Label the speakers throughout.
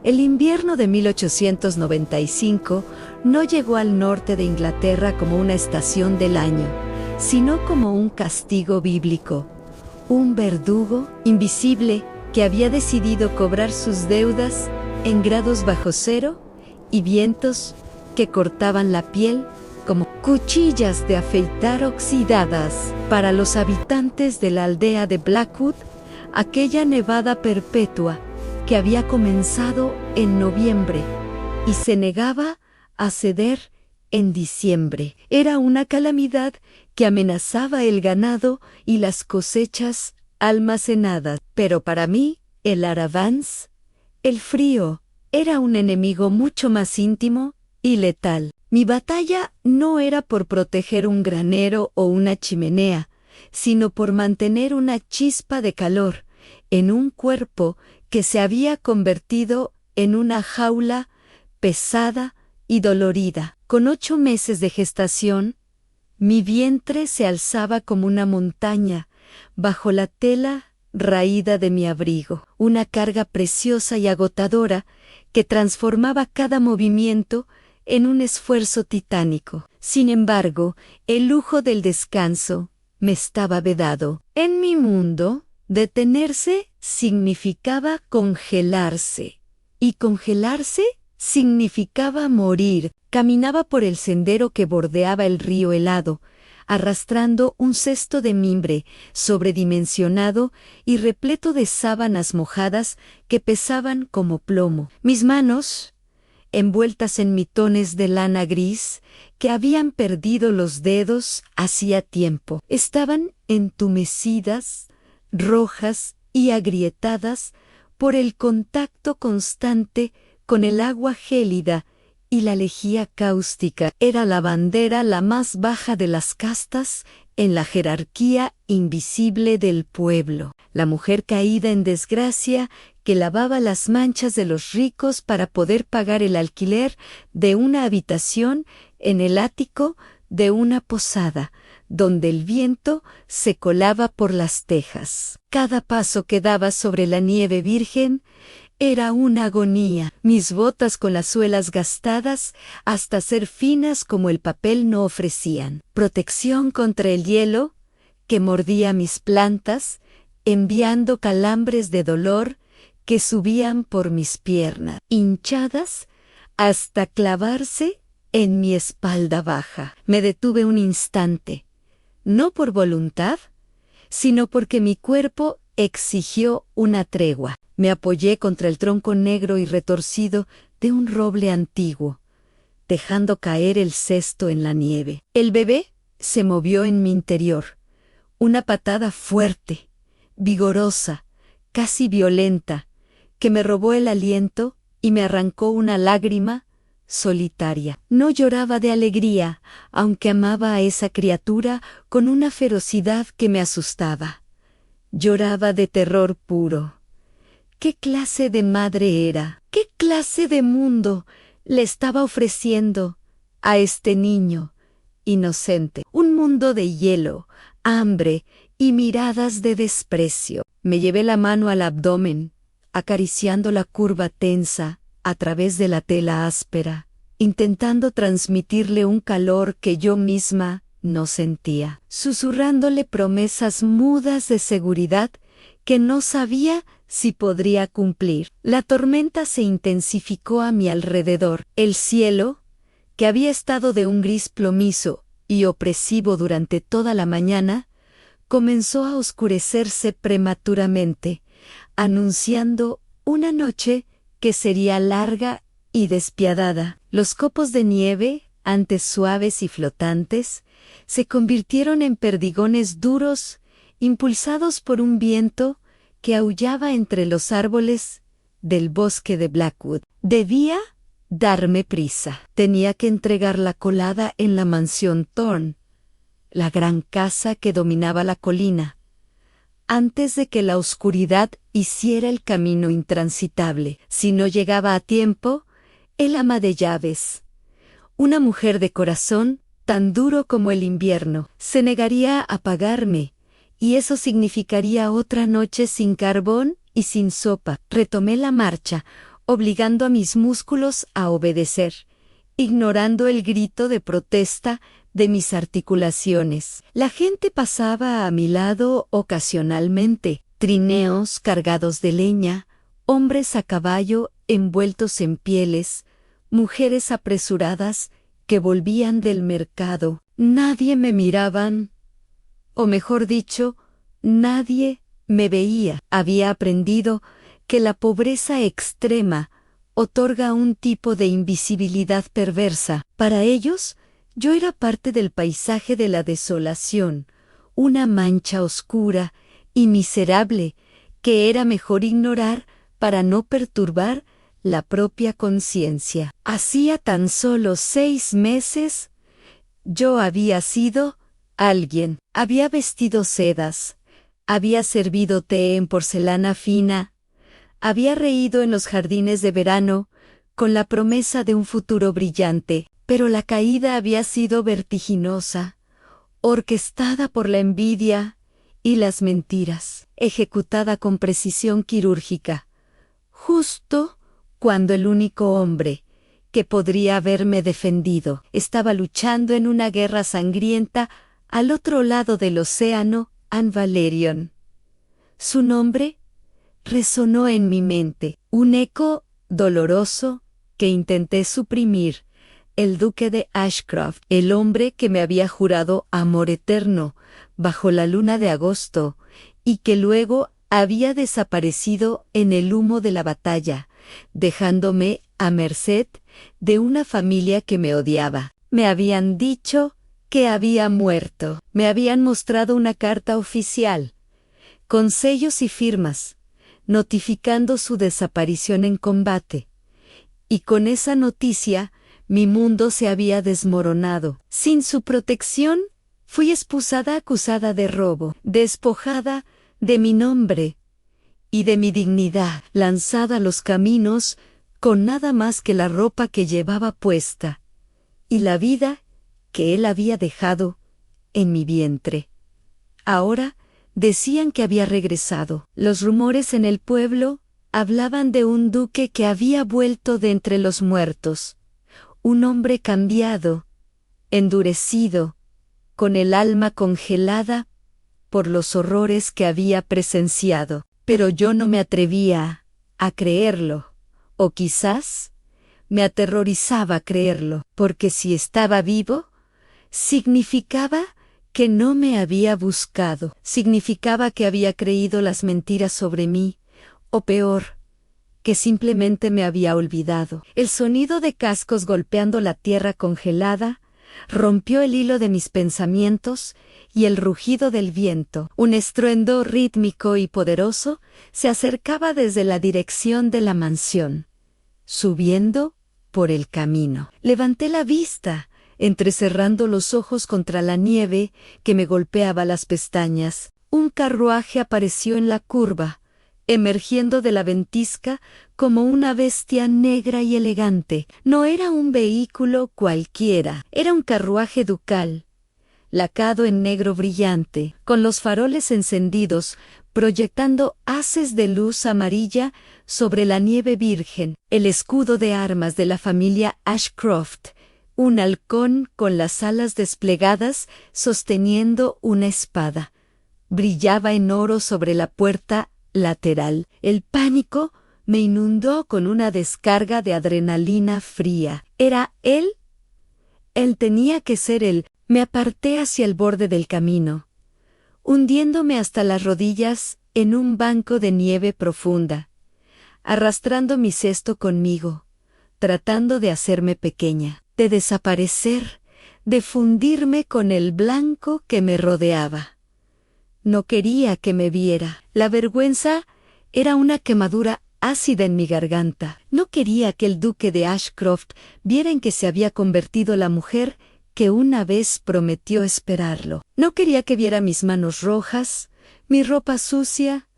Speaker 1: El invierno de 1895 no llegó al norte de Inglaterra como una estación del año, sino como un castigo bíblico, un verdugo invisible que había decidido cobrar sus deudas en grados bajo cero y vientos que cortaban la piel como cuchillas de afeitar oxidadas. Para los habitantes de la aldea de Blackwood, aquella nevada perpetua que había comenzado en noviembre y se negaba a ceder en diciembre, era una calamidad que amenazaba el ganado y las cosechas almacenadas. Pero para mí, el Aravans, el frío, era un enemigo mucho más íntimo y letal. Mi batalla no era por proteger un granero o una chimenea, sino por mantener una chispa de calor en un cuerpo que se había convertido en una jaula pesada y dolorida. Con 8 meses de gestación, mi vientre se alzaba como una montaña bajo la tela raída de mi abrigo, una carga preciosa y agotadora que transformaba cada movimiento en un esfuerzo titánico. Sin embargo, el lujo del descanso me estaba vedado. En mi mundo, detenerse significaba congelarse, y congelarse significaba morir. Caminaba por el sendero que bordeaba el río helado, arrastrando un cesto de mimbre sobredimensionado y repleto de sábanas mojadas que pesaban como plomo. Mis manos, envueltas en mitones de lana gris que habían perdido los dedos hacía tiempo, estaban entumecidas, rojas y agrietadas por el contacto constante con el agua gélida y la lejía cáustica. Era la bandera la más baja de las castas en la jerarquía invisible del pueblo, la mujer caída en desgracia que lavaba las manchas de los ricos para poder pagar el alquiler de una habitación en el ático de una posada, donde el viento se colaba por las tejas. Cada paso que daba sobre la nieve virgen era una agonía. Mis botas con las suelas gastadas hasta ser finas como el papel no ofrecían protección contra el hielo que mordía mis plantas, enviando calambres de dolor que subían por mis piernas, hinchadas hasta clavarse en mi espalda baja. Me detuve un instante, no por voluntad, sino porque mi cuerpo exigió una tregua. Me apoyé contra el tronco negro y retorcido de un roble antiguo, dejando caer el cesto en la nieve. El bebé se movió en mi interior. Una patada fuerte, vigorosa, casi violenta, que me robó el aliento y me arrancó una lágrima solitaria. No lloraba de alegría, aunque amaba a esa criatura con una ferocidad que me asustaba. Lloraba de terror puro. ¿Qué clase de madre era? ¿Qué clase de mundo le estaba ofreciendo a este niño inocente? Un mundo de hielo, hambre y miradas de desprecio. Me llevé la mano al abdomen, acariciando la curva tensa a través de la tela áspera, intentando transmitirle un calor que yo misma no sentía, susurrándole promesas mudas de seguridad que no sabía si podría cumplir. La tormenta se intensificó a mi alrededor. El cielo, que había estado de un gris plomizo y opresivo durante toda la mañana, comenzó a oscurecerse prematuramente, anunciando una noche que sería larga y despiadada. Los copos de nieve, antes suaves y flotantes, se convirtieron en perdigones duros, impulsados por un viento que aullaba entre los árboles del bosque de Blackwood. Debía darme prisa. Tenía que entregar la colada en la mansión Thorne, la gran casa que dominaba la colina, antes de que la oscuridad hiciera el camino intransitable. Si no llegaba a tiempo, el ama de llaves, una mujer de corazón tan duro como el invierno, se negaría a pagarme, y eso significaría otra noche sin carbón y sin sopa. Retomé la marcha, obligando a mis músculos a obedecer, ignorando el grito de protesta de mis articulaciones. La gente pasaba a mi lado ocasionalmente, trineos cargados de leña, hombres a caballo envueltos en pieles, mujeres apresuradas que volvían del mercado. Nadie me miraban, o mejor dicho, nadie me veía. Había aprendido que la pobreza extrema otorga un tipo de invisibilidad perversa. Para ellos, yo era parte del paisaje de la desolación, una mancha oscura y miserable que era mejor ignorar para no perturbar la propia conciencia. Hacía tan solo 6 meses, yo había sido alguien. Había vestido sedas, había servido té en porcelana fina, había reído en los jardines de verano con la promesa de un futuro brillante, pero la caída había sido vertiginosa, orquestada por la envidia y las mentiras, ejecutada con precisión quirúrgica, justo cuando el único hombre que podría haberme defendido estaba luchando en una guerra sangrienta al otro lado del océano, Anne Valerion. Su nombre resonó en mi mente, un eco doloroso que intenté suprimir, el duque de Ashcroft, el hombre que me había jurado amor eterno bajo la luna de agosto y que luego había desaparecido en el humo de la batalla, dejándome a merced de una familia que me odiaba. Me habían dicho que había muerto. Me habían mostrado una carta oficial, con sellos y firmas, notificando su desaparición en combate. Y con esa noticia, mi mundo se había desmoronado. Sin su protección, fui expulsada acusada de robo, despojada de mi nombre y de mi dignidad, lanzada a los caminos con nada más que la ropa que llevaba puesta y la vida que él había dejado en mi vientre. Ahora decían que había regresado. Los rumores en el pueblo hablaban de un duque que había vuelto de entre los muertos, un hombre cambiado, endurecido, con el alma congelada por los horrores que había presenciado. Pero yo no me atrevía a creerlo, o quizás me aterrorizaba creerlo, porque si estaba vivo, significaba que no me había buscado, significaba que había creído las mentiras sobre mí, o peor, que simplemente me había olvidado. El sonido de cascos golpeando la tierra congelada rompió el hilo de mis pensamientos y el rugido del viento, un estruendo rítmico y poderoso, se acercaba desde la dirección de la mansión, subiendo por el camino. Levanté la vista, entrecerrando los ojos contra la nieve que me golpeaba las pestañas. Un carruaje apareció en la curva, emergiendo de la ventisca como una bestia negra y elegante. No era un vehículo cualquiera, era un carruaje ducal, lacado en negro brillante, con los faroles encendidos, proyectando haces de luz amarilla sobre la nieve virgen. El escudo de armas de la familia Ashcroft, un halcón con las alas desplegadas sosteniendo una espada, brillaba en oro sobre la puerta lateral. El pánico me inundó con una descarga de adrenalina fría. ¿Era él? Él tenía que ser él. Me aparté hacia el borde del camino, hundiéndome hasta las rodillas en un banco de nieve profunda, arrastrando mi cesto conmigo, tratando de hacerme pequeña, de desaparecer, de fundirme con el blanco que me rodeaba. No quería que me viera. La vergüenza era una quemadura ácida en mi garganta. No quería que el duque de Ashcroft viera en que se había convertido la mujer que una vez prometió esperarlo. No quería que viera mis manos rojas, mi ropa sucia,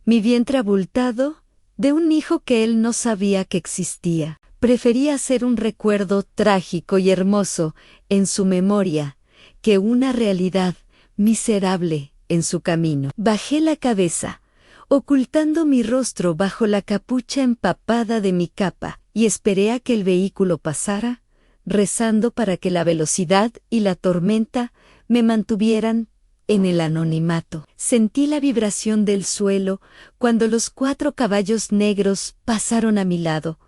Speaker 1: mi vientre abultado de un hijo que él no sabía que existía. Prefería ser un recuerdo trágico y hermoso en su memoria que una realidad miserable en su camino. Bajé la cabeza, ocultando mi rostro bajo la capucha empapada de mi capa, y esperé a que el vehículo pasara, rezando para que la velocidad y la tormenta me mantuvieran en el anonimato. Sentí la vibración del suelo cuando los 4 caballos negros pasaron a mi lado,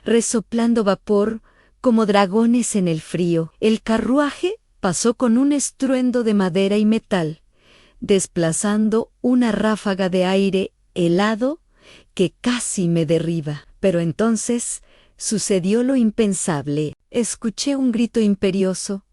Speaker 1: resoplando vapor como dragones en el frío. El carruaje pasó con un estruendo de madera y metal, desplazando una ráfaga de aire helado que casi me derriba. Pero entonces sucedió lo impensable. Escuché un grito imperioso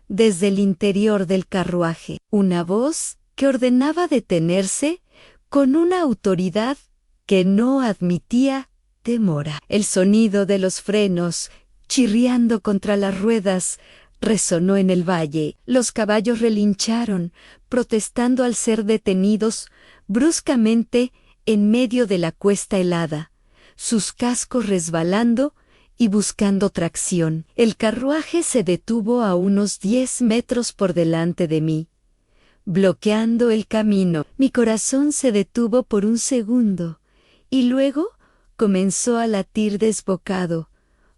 Speaker 1: desde el interior del carruaje, una voz que ordenaba detenerse con una autoridad que no admitía demora. El sonido de los frenos, chirriando contra las ruedas, resonó en el valle. Los caballos relincharon, protestando al ser detenidos bruscamente en medio de la cuesta helada, sus cascos resbalando y buscando tracción. El carruaje se detuvo a unos 10 metros por delante de mí, bloqueando el camino. Mi corazón se detuvo por un segundo, y luego comenzó a latir desbocado,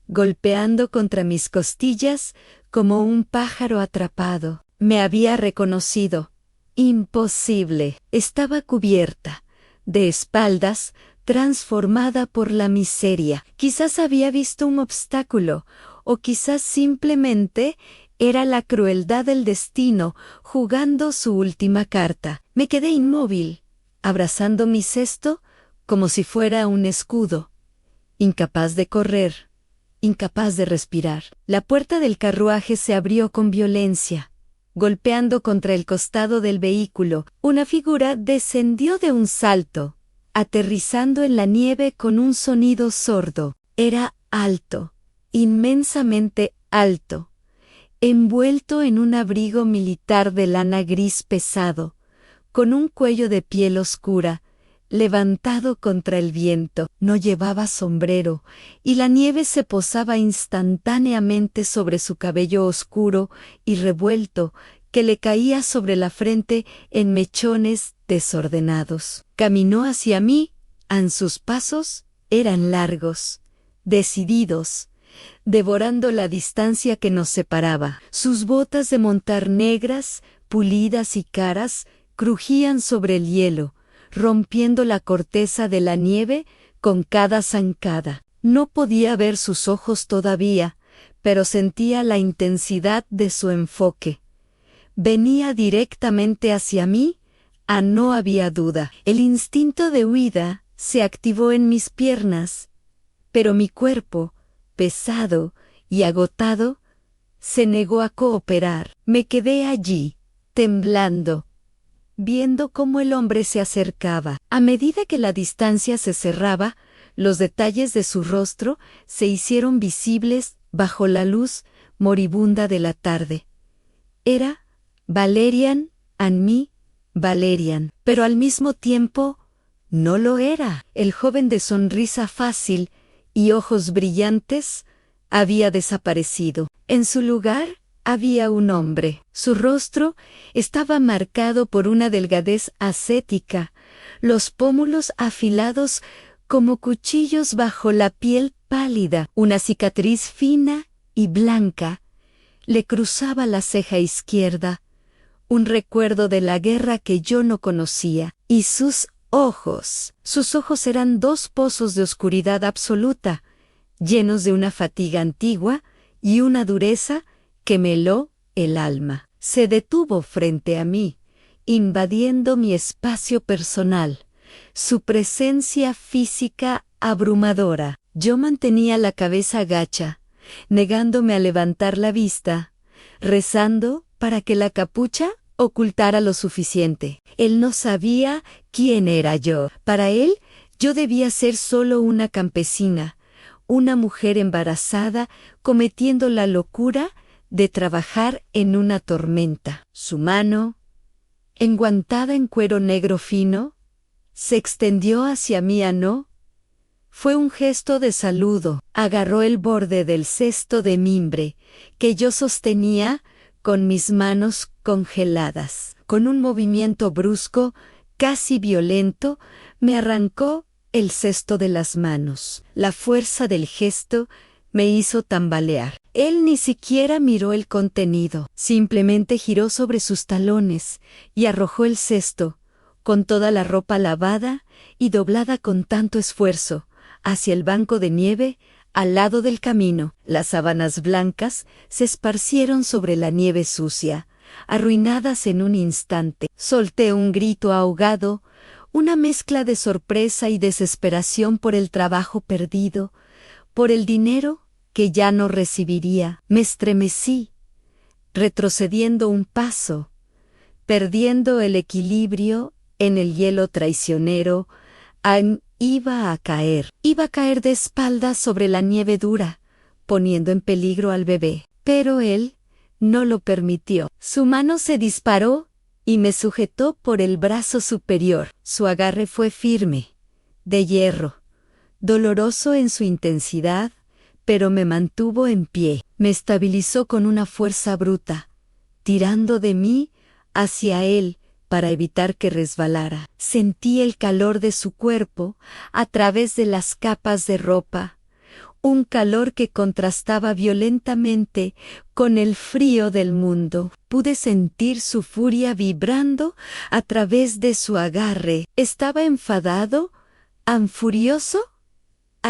Speaker 1: golpeando contra mis costillas como un pájaro atrapado. Me había reconocido. Imposible. Estaba cubierta, de espaldas, transformada por la miseria. Quizás había visto un obstáculo, o quizás simplemente era la crueldad del destino jugando su última carta. Me quedé inmóvil, abrazando mi cesto como si fuera un escudo, incapaz de correr, incapaz de respirar. La puerta del carruaje se abrió con violencia, golpeando contra el costado del vehículo. Una figura descendió de un salto, aterrizando en la nieve con un sonido sordo. Era alto, inmensamente alto, envuelto en un abrigo militar de lana gris pesado, con un cuello de piel oscura, levantado contra el viento. No llevaba sombrero, y la nieve se posaba instantáneamente sobre su cabello oscuro y revuelto, que le caía sobre la frente en mechones desordenados. Caminó hacia mí, sus pasos eran largos, decididos, devorando la distancia que nos separaba. Sus botas de montar negras, pulidas y caras, crujían sobre el hielo, rompiendo la corteza de la nieve con cada zancada. No podía ver sus ojos todavía, pero sentía la intensidad de su enfoque. Venía directamente hacia mí, no había duda. El instinto de huida se activó en mis piernas, pero mi cuerpo, pesado y agotado, se negó a cooperar. Me quedé allí, temblando, viendo cómo el hombre se acercaba. A medida que la distancia se cerraba, los detalles de su rostro se hicieron visibles bajo la luz moribunda de la tarde. Era Valerian Valerian, pero al mismo tiempo no lo era. El joven de sonrisa fácil y ojos brillantes había desaparecido. En su lugar había un hombre. Su rostro estaba marcado por una delgadez ascética, los pómulos afilados como cuchillos bajo la piel pálida. Una cicatriz fina y blanca le cruzaba la ceja izquierda, un recuerdo de la guerra que yo no conocía. Y sus ojos eran 2 pozos de oscuridad absoluta, llenos de una fatiga antigua y una dureza que me heló el alma. Se detuvo frente a mí, invadiendo mi espacio personal, su presencia física abrumadora. Yo mantenía la cabeza gacha, negándome a levantar la vista, rezando para que la capucha ocultara lo suficiente. Él no sabía quién era yo. Para él, yo debía ser solo una campesina, una mujer embarazada cometiendo la locura de trabajar en una tormenta. Su mano, enguantada en cuero negro fino, se extendió hacia mí. Fue un gesto de saludo. Agarró el borde del cesto de mimbre que yo sostenía con mis manos congeladas. Con un movimiento brusco, casi violento, me arrancó el cesto de las manos. La fuerza del gesto me hizo tambalear. Él ni siquiera miró el contenido, simplemente giró sobre sus talones y arrojó el cesto, con toda la ropa lavada y doblada con tanto esfuerzo, hacia el banco de nieve al lado del camino. Las sábanas blancas se esparcieron sobre la nieve sucia, arruinadas en un instante. Solté un grito ahogado, una mezcla de sorpresa y desesperación por el trabajo perdido, por el dinero que ya no recibiría. Me estremecí, retrocediendo un paso, perdiendo el equilibrio en el hielo traicionero. Iba a caer de espaldas sobre la nieve dura, poniendo en peligro al bebé. Pero él no lo permitió. Su mano se disparó y me sujetó por el brazo superior. Su agarre fue firme, de hierro, doloroso en su intensidad, pero me mantuvo en pie. Me estabilizó con una fuerza bruta, tirando de mí hacia él para evitar que resbalara. Sentí el calor de su cuerpo a través de las capas de ropa, un calor que contrastaba violentamente con el frío del mundo. Pude sentir su furia vibrando a través de su agarre. ¿Estaba enfadado? ¿Furioso?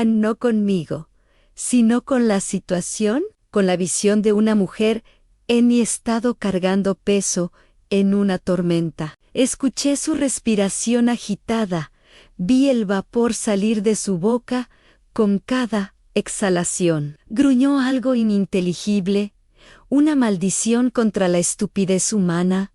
Speaker 1: No conmigo, sino con la situación, con la visión de una mujer en mi estado cargando peso en una tormenta. Escuché su respiración agitada, vi el vapor salir de su boca con cada exhalación. Gruñó algo ininteligible, una maldición contra la estupidez humana,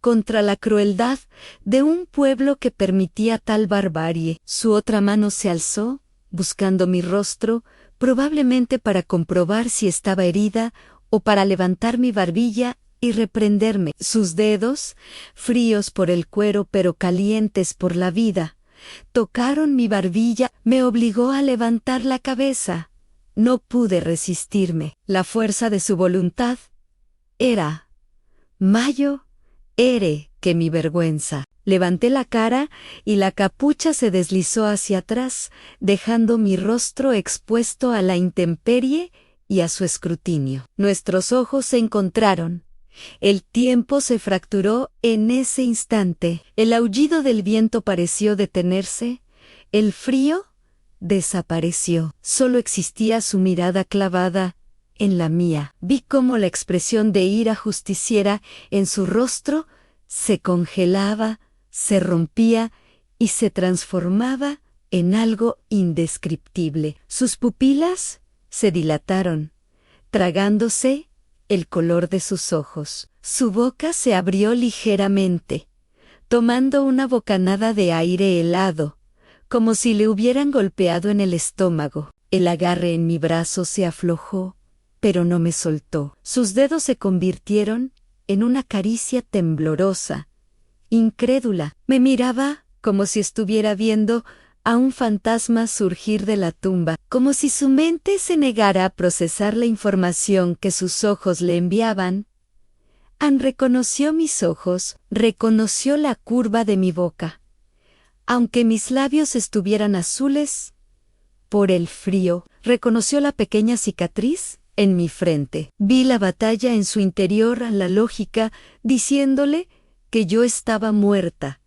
Speaker 1: contra la crueldad de un pueblo que permitía tal barbarie. Su otra mano se alzó, buscando mi rostro, probablemente para comprobar si estaba herida o para levantar mi barbilla y reprenderme. Sus dedos, fríos por el cuero pero calientes por la vida, tocaron mi barbilla. Me obligó a levantar la cabeza. No pude resistirme. La fuerza de su voluntad era mayor que mi vergüenza. Levanté la cara y la capucha se deslizó hacia atrás, dejando mi rostro expuesto a la intemperie y a su escrutinio. Nuestros ojos se encontraron. El tiempo se fracturó en ese instante. El aullido del viento pareció detenerse. El frío desapareció. Solo existía su mirada clavada en la mía. Vi cómo la expresión de ira justiciera en su rostro se congelaba, se rompía y se transformaba en algo indescriptible. Sus pupilas se dilataron, tragándose el color de sus ojos. Su boca se abrió ligeramente, tomando una bocanada de aire helado, como si le hubieran golpeado en el estómago. El agarre en mi brazo se aflojó, pero no me soltó. Sus dedos se convirtieron en una caricia temblorosa, incrédula. Me miraba como si estuviera viendo a un fantasma surgir de la tumba, como si su mente se negara a procesar la información que sus ojos le enviaban. Reconoció mis ojos, reconoció la curva de mi boca. Aunque mis labios estuvieran azules por el frío, reconoció la pequeña cicatriz en mi frente. Vi la batalla en su interior a la lógica, diciéndole que yo estaba muerta,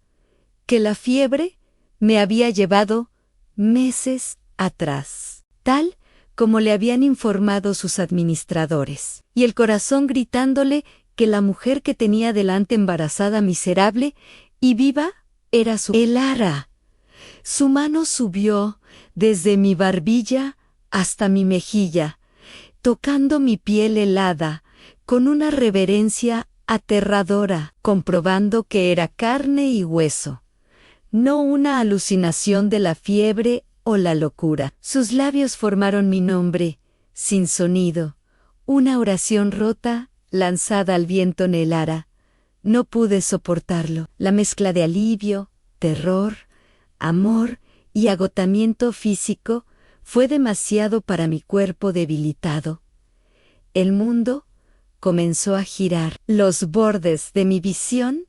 Speaker 1: que la fiebre me había llevado meses atrás, tal como le habían informado sus administradores, y el corazón gritándole que la mujer que tenía delante embarazada, miserable y viva, era su Elara. Su mano subió desde mi barbilla hasta mi mejilla, tocando mi piel helada, con una reverencia aterradora, comprobando que era carne y hueso, no una alucinación de la fiebre o la locura. Sus labios formaron mi nombre, sin sonido, una oración rota, lanzada al viento en el ara. No pude soportarlo. La mezcla de alivio, terror, amor y agotamiento físico fue demasiado para mi cuerpo debilitado. El mundo comenzó a girar. Los bordes de mi visión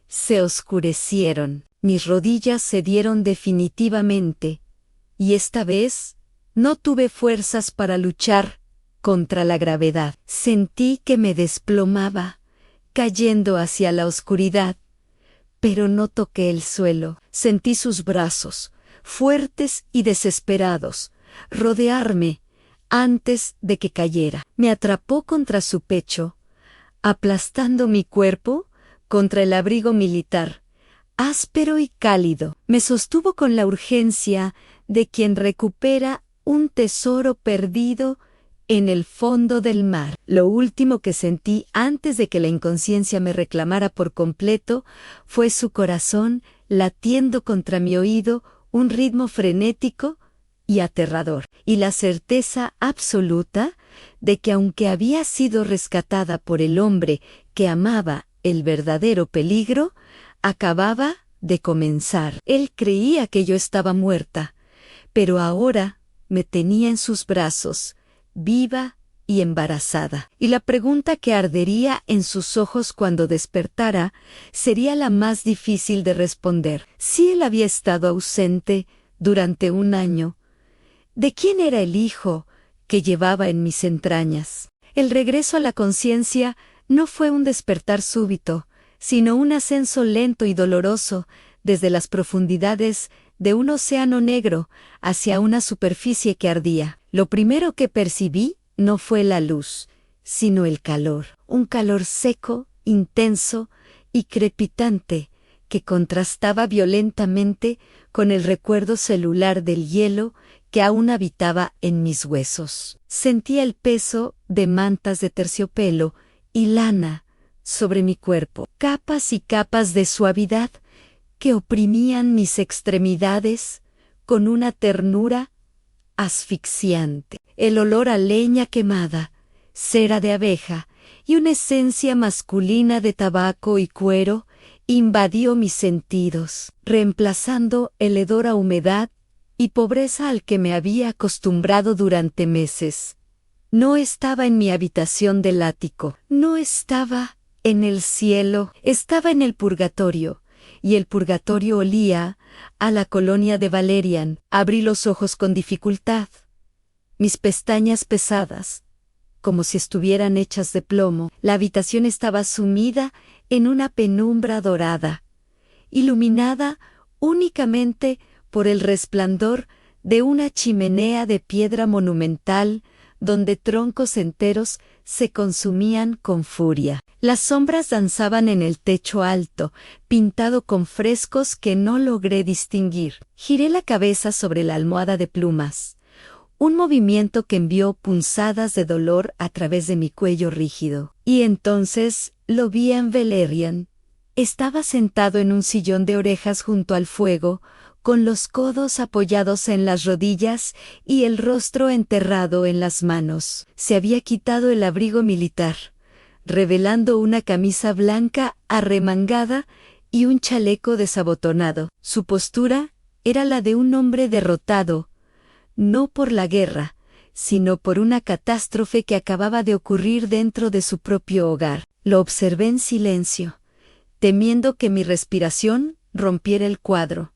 Speaker 1: se oscurecieron. Mis rodillas cedieron definitivamente, y esta vez no tuve fuerzas para luchar contra la gravedad. Sentí que me desplomaba, cayendo hacia la oscuridad, pero no toqué el suelo. Sentí sus brazos, fuertes y desesperados, rodearme antes de que cayera. Me atrapó contra su pecho, aplastando mi cuerpo contra el abrigo militar, áspero y cálido. Me sostuvo con la urgencia de quien recupera un tesoro perdido en el fondo del mar. Lo último que sentí antes de que la inconsciencia me reclamara por completo fue su corazón latiendo contra mi oído, un ritmo frenético y aterrador, y la certeza absoluta de que aunque había sido rescatada por el hombre que amaba el verdadero peligro, acababa de comenzar. Él creía que yo estaba muerta, pero ahora me tenía en sus brazos, viva y embarazada. Y la pregunta que ardería en sus ojos cuando despertara sería la más difícil de responder. Si él había estado ausente durante un año, ¿de quién era el hijo que llevaba en mis entrañas? El regreso a la conciencia no fue un despertar súbito, sino un ascenso lento y doloroso desde las profundidades de un océano negro hacia una superficie que ardía. Lo primero que percibí no fue la luz, sino el calor, un calor seco, intenso y crepitante que contrastaba violentamente con el recuerdo celular del hielo que aún habitaba en mis huesos. Sentía el peso de mantas de terciopelo y lana sobre mi cuerpo, capas y capas de suavidad que oprimían mis extremidades con una ternura asfixiante. El olor a leña quemada, cera de abeja y una esencia masculina de tabaco y cuero invadió mis sentidos, reemplazando el hedor a humedad y pobreza al que me había acostumbrado durante meses. No estaba en mi habitación del ático, no estaba en el cielo, estaba en el purgatorio, y el purgatorio olía a la colonia de Valerian. Abrí los ojos con dificultad. Mis pestañas pesadas, como si estuvieran hechas de plomo. La habitación estaba sumida en una penumbra dorada, iluminada únicamente por el resplandor de una chimenea de piedra monumental donde troncos enteros se consumían con furia. Las sombras danzaban en el techo alto, pintado con frescos que no logré distinguir. Giré la cabeza sobre la almohada de plumas, un movimiento que envió punzadas de dolor a través de mi cuello rígido. Y entonces lo vi en Valerian. Estaba sentado en un sillón de orejas junto al fuego, con los codos apoyados en las rodillas y el rostro enterrado en las manos. Se había quitado el abrigo militar, revelando una camisa blanca arremangada y un chaleco desabotonado. Su postura era la de un hombre derrotado, no por la guerra, sino por una catástrofe que acababa de ocurrir dentro de su propio hogar. Lo observé en silencio, temiendo que mi respiración rompiera el cuadro.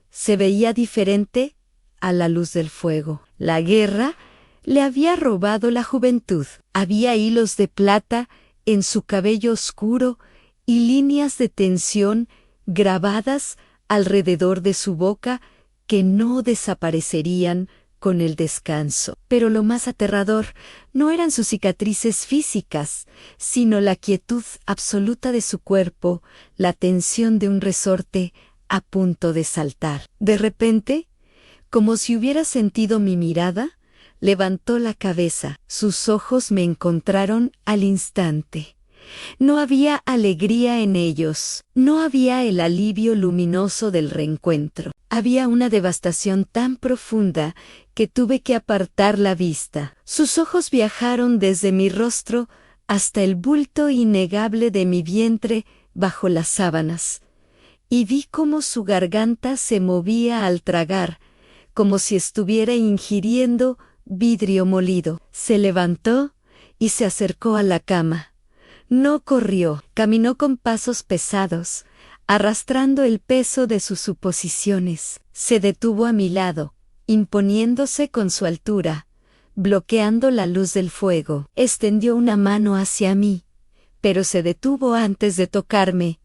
Speaker 1: Se veía diferente a la luz del fuego. La guerra le había robado la juventud. Había hilos de plata en su cabello oscuro y líneas de tensión grabadas alrededor de su boca que no desaparecerían con el descanso. Pero lo más aterrador no eran sus cicatrices físicas, sino la quietud absoluta de su cuerpo, la tensión de un resorte a punto de saltar. De repente, como si hubiera sentido mi mirada, levantó la cabeza. Sus ojos me encontraron al instante. No había alegría en ellos, no había el alivio luminoso del reencuentro. Había una devastación tan profunda que tuve que apartar la vista. Sus ojos viajaron desde mi rostro hasta el bulto innegable de mi vientre bajo las sábanas, y vi cómo su garganta se movía al tragar, como si estuviera ingiriendo vidrio molido. Se levantó y se acercó a la cama. No corrió, caminó con pasos pesados, arrastrando el peso de sus suposiciones. Se detuvo a mi lado, imponiéndose con su altura, bloqueando la luz del fuego. Extendió una mano hacia mí, pero se detuvo antes de tocarme,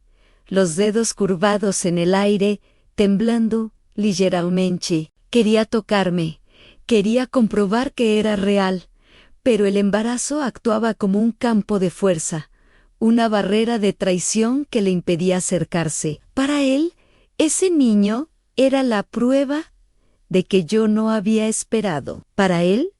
Speaker 1: los dedos curvados en el aire, temblando ligeramente. Quería tocarme, quería comprobar que era real, pero el embarazo actuaba como un campo de fuerza, una barrera de traición que le impedía acercarse. Para él, ese niño era la prueba de que yo no había esperado. Para él,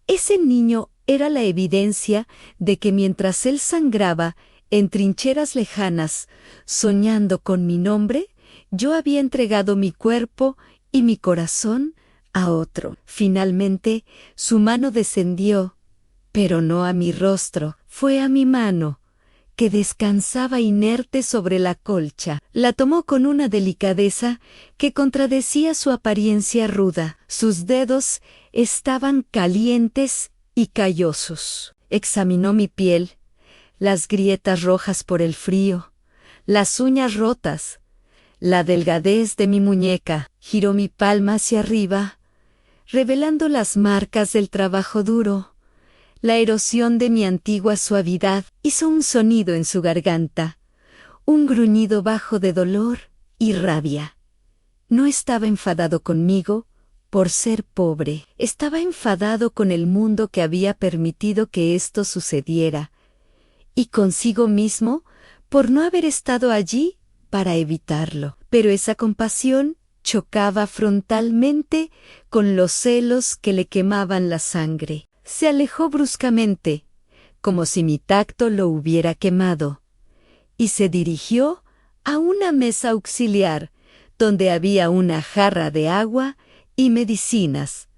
Speaker 1: ese niño era la evidencia de que mientras él sangraba en trincheras lejanas, soñando con mi nombre, yo había entregado mi cuerpo y mi corazón a otro. Finalmente, su mano descendió, pero no a mi rostro, fue a mi mano, que descansaba inerte sobre la colcha. La tomó con una delicadeza que contradecía su apariencia ruda. Sus dedos estaban calientes y callosos. Examinó mi piel, las grietas rojas por el frío, las uñas rotas, la delgadez de mi muñeca. Giró mi palma hacia arriba, revelando las marcas del trabajo duro. La erosión de mi antigua suavidad hizo un sonido en su garganta, un gruñido bajo de dolor y rabia. No estaba enfadado conmigo por ser pobre, estaba enfadado con el mundo que había permitido que esto sucediera, y consigo mismo por no haber estado allí para evitarlo. Pero esa compasión chocaba frontalmente con los celos que le quemaban la sangre. Se alejó bruscamente, como si mi tacto lo hubiera quemado, y se dirigió a una mesa auxiliar, donde había una jarra de agua y medicinas.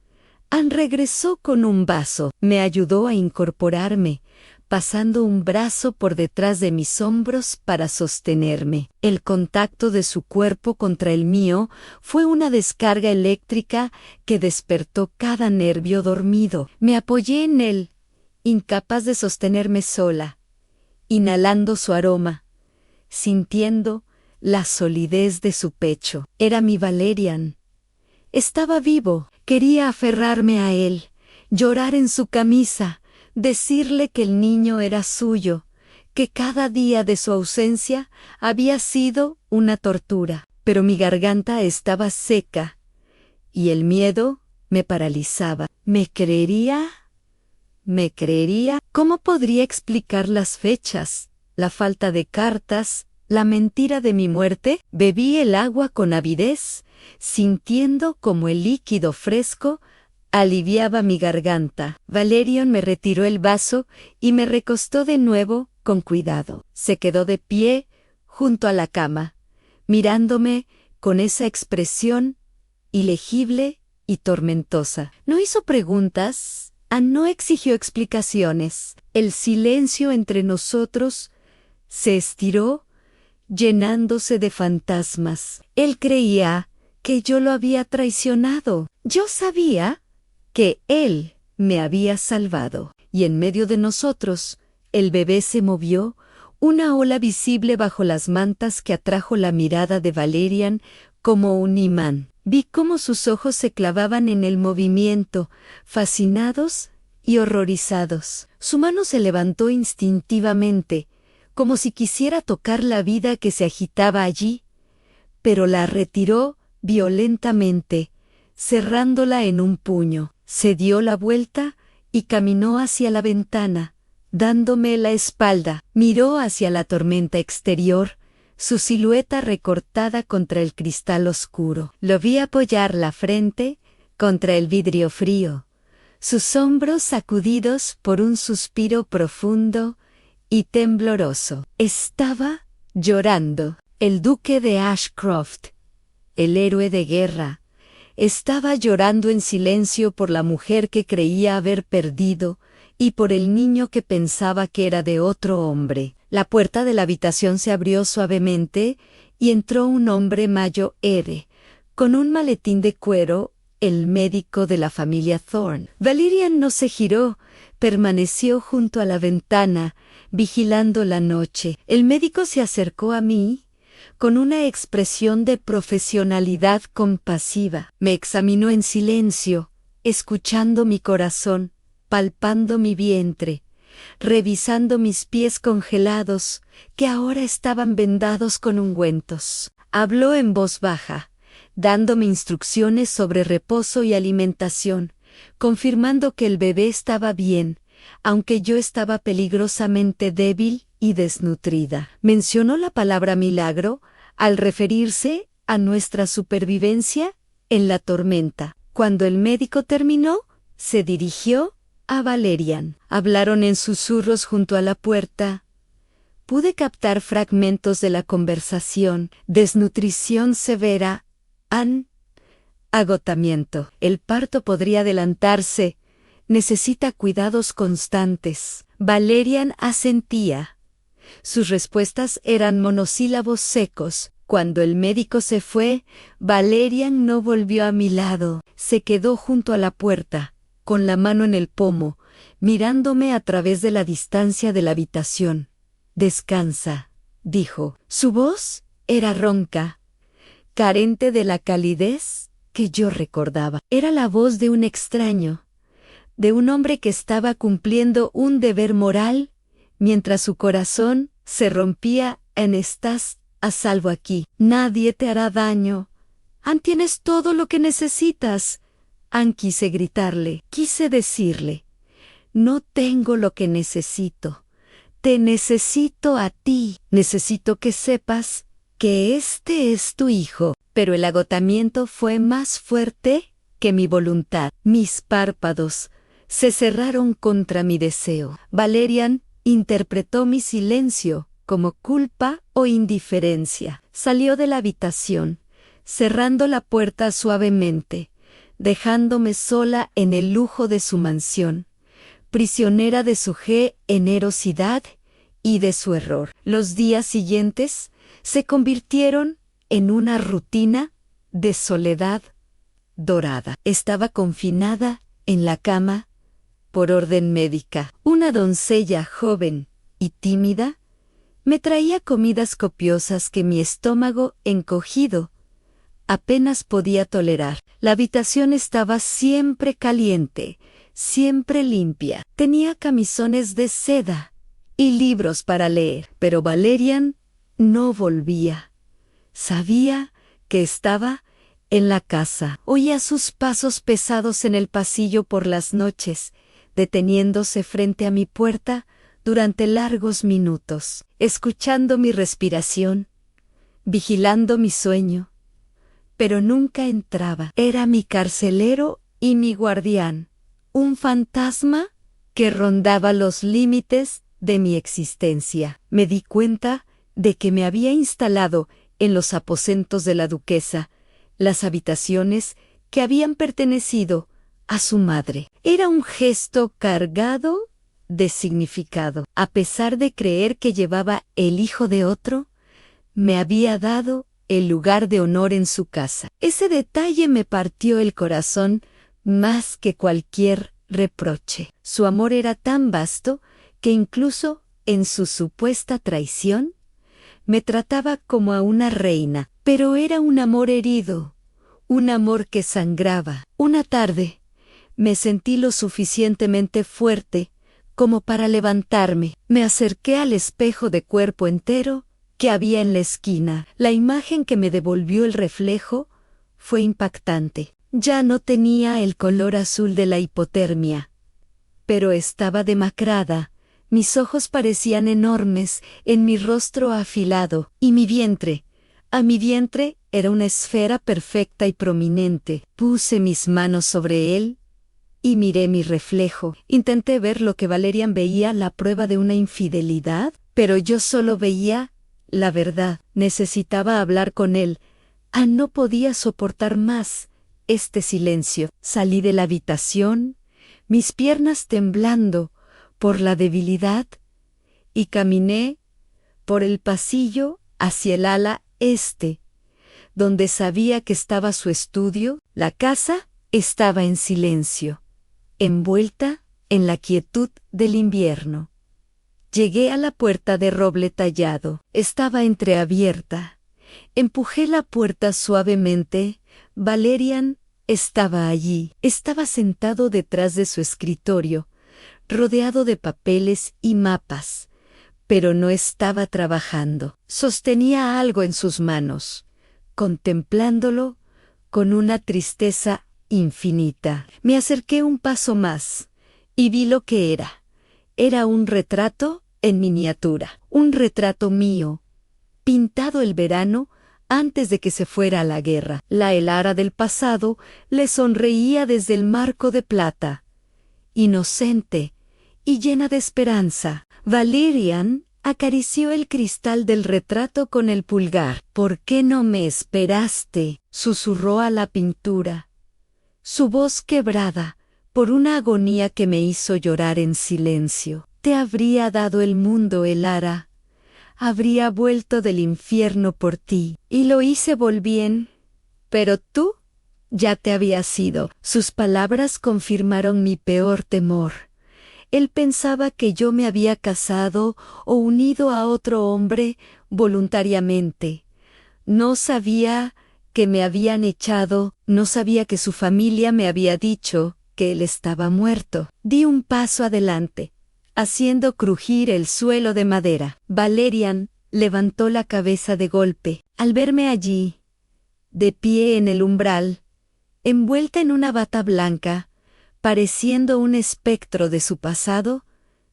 Speaker 1: Ann regresó con un vaso, me ayudó a incorporarme, pasando un brazo por detrás de mis hombros para sostenerme. El contacto de su cuerpo contra el mío fue una descarga eléctrica que despertó cada nervio dormido. Me apoyé en él, incapaz de sostenerme sola, inhalando su aroma, sintiendo la solidez de su pecho. Era mi Valerian. Estaba vivo. Quería aferrarme a él, llorar en su camisa, decirle que el niño era suyo, que cada día de su ausencia había sido una tortura. Pero mi garganta estaba seca y el miedo me paralizaba. ¿Me creería? ¿Me creería? ¿Cómo podría explicar las fechas, la falta de cartas, la mentira de mi muerte? Bebí el agua con avidez, sintiendo como el líquido fresco aliviaba mi garganta. Valerian me retiró el vaso y me recostó de nuevo con cuidado. Se quedó de pie junto a la cama, mirándome con esa expresión ilegible y tormentosa. No hizo preguntas, no exigió explicaciones. El silencio entre nosotros se estiró, llenándose de fantasmas. Él creía que yo lo había traicionado. Yo sabía que él me había salvado. Y en medio de nosotros, el bebé se movió, una ola visible bajo las mantas que atrajo la mirada de Valerian como un imán. Vi cómo sus ojos se clavaban en el movimiento, fascinados y horrorizados. Su mano se levantó instintivamente, como si quisiera tocar la vida que se agitaba allí, pero la retiró violentamente, cerrándola en un puño. Se dio la vuelta y caminó hacia la ventana, dándome la espalda. Miró hacia la tormenta exterior, su silueta recortada contra el cristal oscuro. Lo vi apoyar la frente contra el vidrio frío, sus hombros sacudidos por un suspiro profundo y tembloroso. Estaba llorando. El duque de Ashcroft, el héroe de guerra, estaba llorando en silencio por la mujer que creía haber perdido y por el niño que pensaba que era de otro hombre. La puerta de la habitación se abrió suavemente y entró un hombre mayo Ede, con un maletín de cuero, el médico de la familia Thorne. Valerian no se giró, permaneció junto a la ventana, vigilando la noche. El médico se acercó a mí, con una expresión de profesionalidad compasiva. Me examinó en silencio, escuchando mi corazón, palpando mi vientre, revisando mis pies congelados, que ahora estaban vendados con ungüentos. Habló en voz baja, dándome instrucciones sobre reposo y alimentación, confirmando que el bebé estaba bien, aunque yo estaba peligrosamente débil y desnutrida. Mencionó la palabra milagro al referirse a nuestra supervivencia en la tormenta. Cuando el médico terminó, se dirigió a Valerian. Hablaron en susurros junto a la puerta. Pude captar fragmentos de la conversación: desnutrición severa, agotamiento. El parto podría adelantarse. Necesita cuidados constantes. Valerian asentía. Sus respuestas eran monosílabos secos. Cuando el médico se fue, Valerian no volvió a mi lado. Se quedó junto a la puerta, con la mano en el pomo, mirándome a través de la distancia de la habitación. «Descansa», dijo. Su voz era ronca, carente de la calidez que yo recordaba. Era la voz de un extraño, de un hombre que estaba cumpliendo un deber moral, mientras su corazón se rompía en «Estás a salvo aquí. Nadie te hará daño. Tienes todo lo que necesitas». Quise gritarle, quise decirle: «No tengo lo que necesito. Te necesito a ti. Necesito que sepas que este es tu hijo». Pero el agotamiento fue más fuerte que mi voluntad. Mis párpados se cerraron contra mi deseo. Valerian interpretó mi silencio como culpa o indiferencia. Salió de la habitación, cerrando la puerta suavemente, dejándome sola en el lujo de su mansión, prisionera de su generosidad y de su error. Los días siguientes se convirtieron en una rutina de soledad dorada. Estaba confinada en la cama por orden médica. Una doncella joven y tímida me traía comidas copiosas que mi estómago encogido apenas podía tolerar. La habitación estaba siempre caliente, siempre limpia. Tenía camisones de seda y libros para leer. Pero Valerian no volvía. Sabía que estaba en la casa. Oía sus pasos pesados en el pasillo por las noches, deteniéndose frente a mi puerta durante largos minutos, escuchando mi respiración, vigilando mi sueño. Pero nunca entraba. Era mi carcelero y mi guardián, un fantasma que rondaba los límites de mi existencia. Me di cuenta de que me había instalado en los aposentos de la duquesa, las habitaciones que habían pertenecido a su madre. Era un gesto cargado de significado. A pesar de creer que llevaba el hijo de otro, me había dado el lugar de honor en su casa. Ese detalle me partió el corazón más que cualquier reproche. Su amor era tan vasto que incluso en su supuesta traición me trataba como a una reina, pero era un amor herido, un amor que sangraba. Una tarde me sentí lo suficientemente fuerte como para levantarme. Me acerqué al espejo de cuerpo entero que había en la esquina. La imagen que me devolvió el reflejo fue impactante. Ya no tenía el color azul de la hipotermia, pero estaba demacrada. Mis ojos parecían enormes en mi rostro afilado, y mi vientre era una esfera perfecta y prominente. Puse mis manos sobre él y miré mi reflejo. Intenté ver lo que Valerian veía, la prueba de una infidelidad, pero yo solo veía la verdad. Necesitaba hablar con él. No podía soportar más este silencio. Salí de la habitación, mis piernas temblando por la debilidad, y caminé por el pasillo hacia el ala este, donde sabía que estaba su estudio. La casa estaba en silencio, envuelta en la quietud del invierno. Llegué a la puerta de roble tallado. Estaba entreabierta, Empujé la puerta suavemente. Valerian estaba allí. Estaba sentado detrás de su escritorio, rodeado de papeles y mapas, pero no estaba trabajando. Sostenía algo en sus manos, contemplándolo con una tristeza infinita. Me acerqué un paso más y vi lo que era. Era un retrato en miniatura, un retrato mío, pintado el verano antes de que se fuera a la guerra. La Elara del pasado le sonreía desde el marco de plata, inocente y llena de esperanza. Valerian acarició el cristal del retrato con el pulgar. «¿Por qué no me esperaste?», susurró a la pintura, su voz quebrada por una agonía que me hizo llorar en silencio. «Te habría dado el mundo, Elara. Habría vuelto del infierno por ti. Y lo hice, volví, pero tú ya te habías ido». Sus palabras confirmaron mi peor temor. Él pensaba que yo me había casado o unido a otro hombre voluntariamente. No sabía que me habían echado, no sabía que su familia me había dicho que él estaba muerto. Di un paso adelante, haciendo crujir el suelo de madera. Valerian levantó la cabeza de golpe. Al verme allí, de pie en el umbral, envuelta en una bata blanca, pareciendo un espectro de su pasado,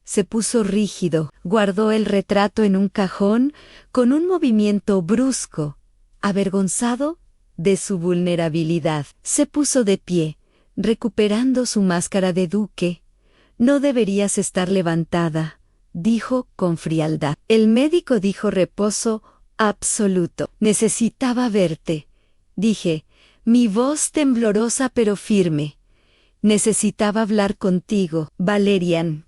Speaker 1: se puso rígido, guardó el retrato en un cajón con un movimiento brusco, avergonzado de su vulnerabilidad. Se puso de pie, recuperando su máscara de duque. «No deberías estar levantada», dijo con frialdad. El médico dijo reposo absoluto. «Necesitaba verte», dije, mi voz temblorosa pero firme. «Necesitaba hablar contigo, Valerian.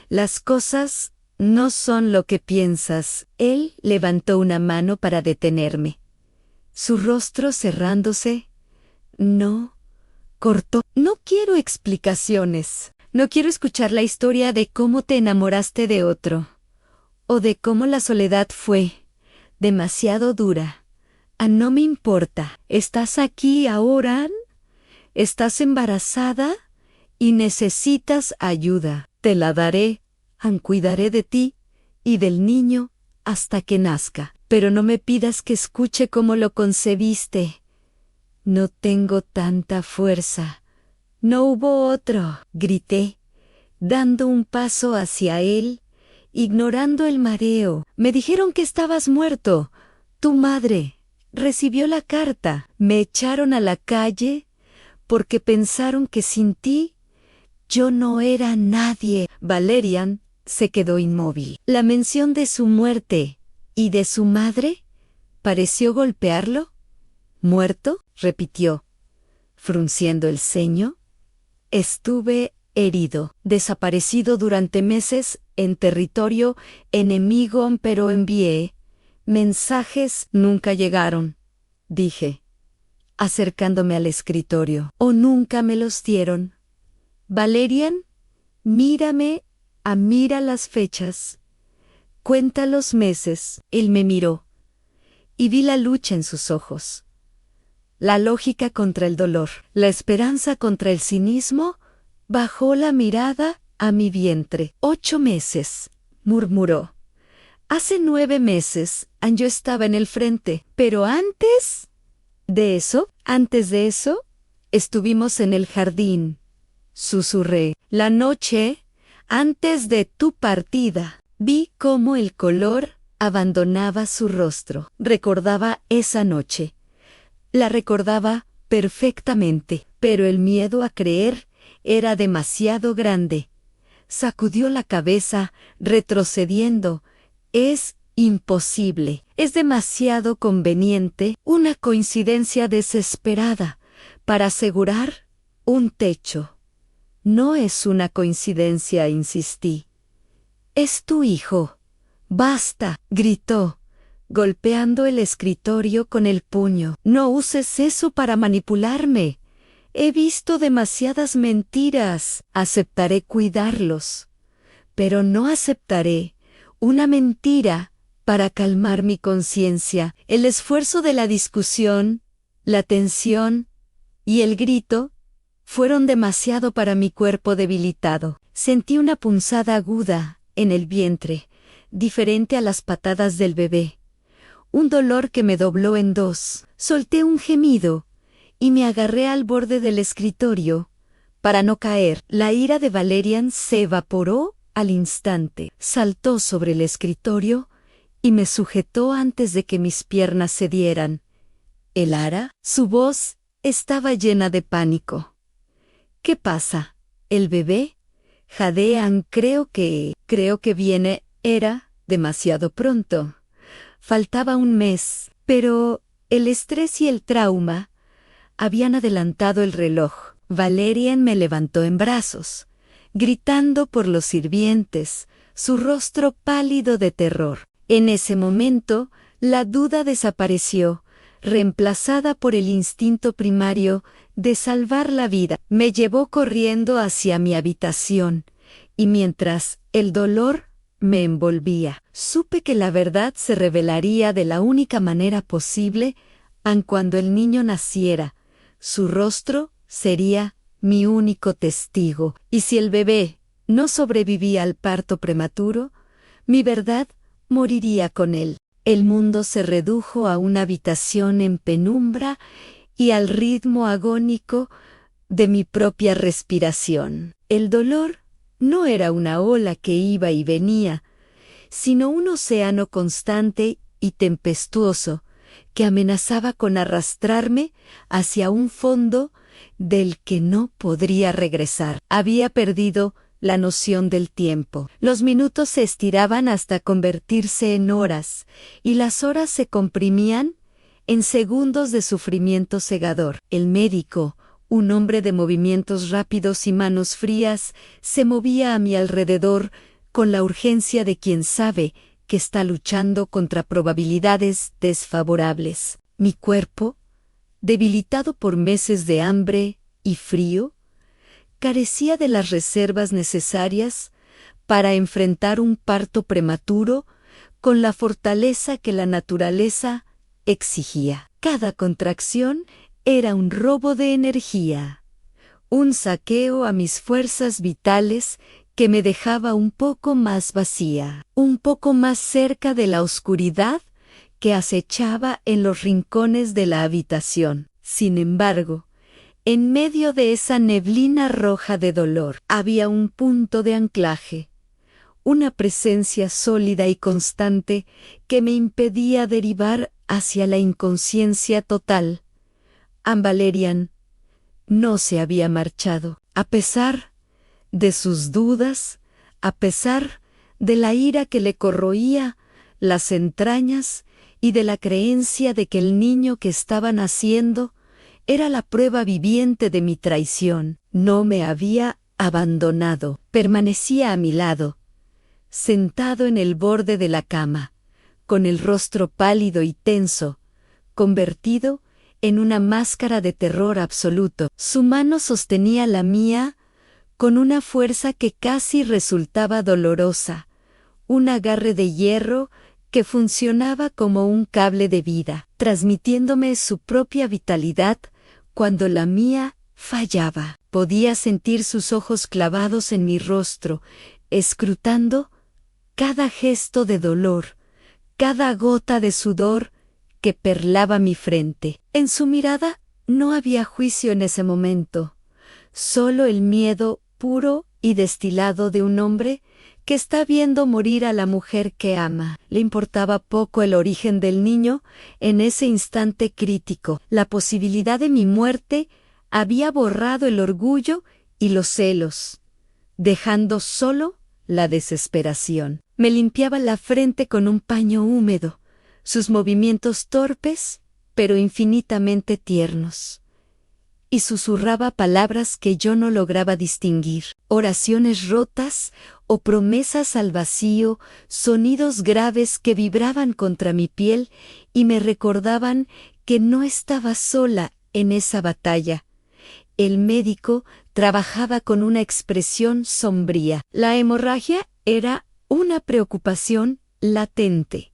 Speaker 1: Las cosas no son lo que piensas». Él levantó una mano para detenerme. Su rostro cerrándose. «No», cortó. «No quiero explicaciones. No quiero escuchar la historia de cómo te enamoraste de otro, o de cómo la soledad fue demasiado dura. No me importa. ¿Estás aquí ahora? ¿Estás embarazada? Y necesitas ayuda. Te la daré. Cuidaré de ti y del niño hasta que nazca. Pero no me pidas que escuche cómo lo concebiste. No tengo tanta fuerza». «No hubo otro», grité, dando un paso hacia él, ignorando el mareo. «Me dijeron que estabas muerto. Tu madre recibió la carta. Me echaron a la calle porque pensaron que sin ti yo no era nadie». Valerian se quedó inmóvil. La mención de su muerte y de su madre pareció golpearlo. «¿Muerto?», repitió, frunciendo el ceño. «Estuve herido, desaparecido durante meses en territorio enemigo, pero envié mensajes, nunca llegaron», dije, acercándome al escritorio. «¿O nunca me los dieron? Valerian, mírame, mira las fechas, cuenta los meses». Él me miró y vi la lucha en sus ojos. La lógica contra el dolor, la esperanza contra el cinismo. Bajó la mirada a mi vientre. «8 meses», murmuró. «Hace 9 meses yo estaba en el frente, pero antes de eso, estuvimos en el jardín», susurré. «La noche antes de tu partida». Vi cómo el color abandonaba su rostro. Recordaba esa noche. La recordaba perfectamente, pero el miedo a creer era demasiado grande. Sacudió la cabeza, retrocediendo. «Es imposible. Es demasiado conveniente, una coincidencia desesperada, para asegurar un techo». «No es una coincidencia», insistí. «Es tu hijo». «Basta», gritó, golpeando el escritorio con el puño. «No uses eso para manipularme. He visto demasiadas mentiras. Aceptaré cuidarlos, pero no aceptaré una mentira para calmar mi conciencia. El esfuerzo de la discusión, la tensión y el grito fueron demasiado para mi cuerpo debilitado. Sentí una punzada aguda en el vientre, diferente a las patadas del bebé. Un dolor que me dobló en dos. Solté un gemido y me agarré al borde del escritorio para no caer. La ira de Valerian se evaporó al instante. Saltó sobre el escritorio y me sujetó antes de que mis piernas cedieran. ¿Elara? Su voz estaba llena de pánico. ¿Qué pasa? ¿El bebé? Jadean, creo que viene. Era demasiado pronto. Faltaba un mes, pero el estrés y el trauma habían adelantado el reloj. Valerian me levantó en brazos, gritando por los sirvientes, su rostro pálido de terror. En ese momento, la duda desapareció, reemplazada por el instinto primario de salvar la vida. Me llevó corriendo hacia mi habitación, y mientras el dolor me envolvía, supe que la verdad se revelaría de la única manera posible, aun cuando el niño naciera. Su rostro sería mi único testigo, y si el bebé no sobrevivía al parto prematuro, mi verdad moriría con él. El mundo se redujo a una habitación en penumbra y al ritmo agónico de mi propia respiración. El dolor no era una ola que iba y venía, sino un océano constante y tempestuoso que amenazaba con arrastrarme hacia un fondo del que no podría regresar. Había perdido la noción del tiempo. Los minutos se estiraban hasta convertirse en horas, y las horas se comprimían en segundos de sufrimiento cegador. El médico, un hombre de movimientos rápidos y manos frías, se movía a mi alrededor con la urgencia de quien sabe que está luchando contra probabilidades desfavorables. Mi cuerpo, debilitado por meses de hambre y frío, carecía de las reservas necesarias para enfrentar un parto prematuro con la fortaleza que la naturaleza exigía. Cada contracción era un robo de energía, un saqueo a mis fuerzas vitales que me dejaba un poco más vacía, un poco más cerca de la oscuridad que acechaba en los rincones de la habitación. Sin embargo, en medio de esa neblina roja de dolor, había un punto de anclaje, una presencia sólida y constante que me impedía derivar hacia la inconsciencia total. Valerian no se había marchado, a pesar de sus dudas, a pesar de la ira que le corroía las entrañas y de la creencia de que el niño que estaba naciendo era la prueba viviente de mi traición. No me había abandonado. Permanecía a mi lado, sentado en el borde de la cama, con el rostro pálido y tenso, convertido en una máscara de terror absoluto. Su mano sostenía la mía con una fuerza que casi resultaba dolorosa, un agarre de hierro que funcionaba como un cable de vida, transmitiéndome su propia vitalidad cuando la mía fallaba. Podía sentir sus ojos clavados en mi rostro, escrutando cada gesto de dolor, cada gota de sudor que perlaba mi frente. En su mirada no había juicio en ese momento, solo el miedo puro y destilado de un hombre que está viendo morir a la mujer que ama. Le importaba poco el origen del niño en ese instante crítico. La posibilidad de mi muerte había borrado el orgullo y los celos, dejando solo la desesperación. Me limpiaba la frente con un paño húmedo, sus movimientos torpes, pero infinitamente tiernos, y susurraba palabras que yo no lograba distinguir, oraciones rotas o promesas al vacío, sonidos graves que vibraban contra mi piel y me recordaban que no estaba sola en esa batalla. El médico trabajaba con una expresión sombría. La hemorragia era una preocupación latente,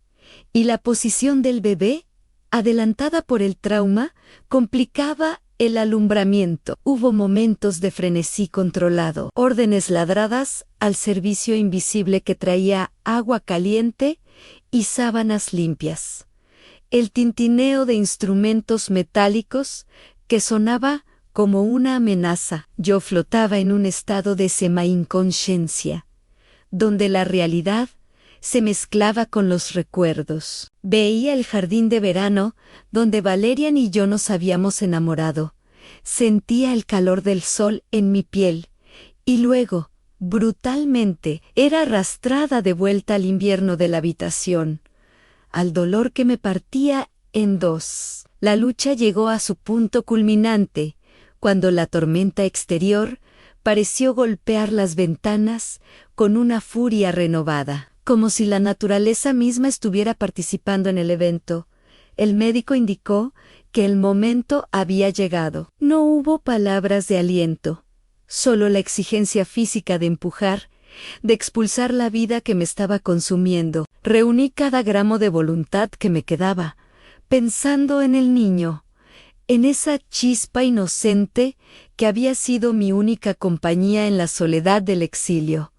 Speaker 1: y la posición del bebé, adelantada por el trauma, complicaba el alumbramiento. Hubo momentos de frenesí controlado, órdenes ladradas al servicio invisible que traía agua caliente y sábanas limpias. El tintineo de instrumentos metálicos que sonaba como una amenaza. Yo flotaba en un estado de semi-inconsciencia, donde la realidad se mezclaba con los recuerdos. Veía el jardín de verano, donde Valerian y yo nos habíamos enamorado. Sentía el calor del sol en mi piel, y luego, brutalmente, era arrastrada de vuelta al invierno de la habitación, al dolor que me partía en dos. La lucha llegó a su punto culminante, cuando la tormenta exterior pareció golpear las ventanas con una furia renovada. Como si la naturaleza misma estuviera participando en el evento. El médico indicó que el momento había llegado. No hubo palabras de aliento, solo la exigencia física de empujar, de expulsar la vida que me estaba consumiendo. Reuní cada gramo de voluntad que me quedaba, pensando en el niño, en esa chispa inocente que había sido mi única compañía en la soledad del exilio.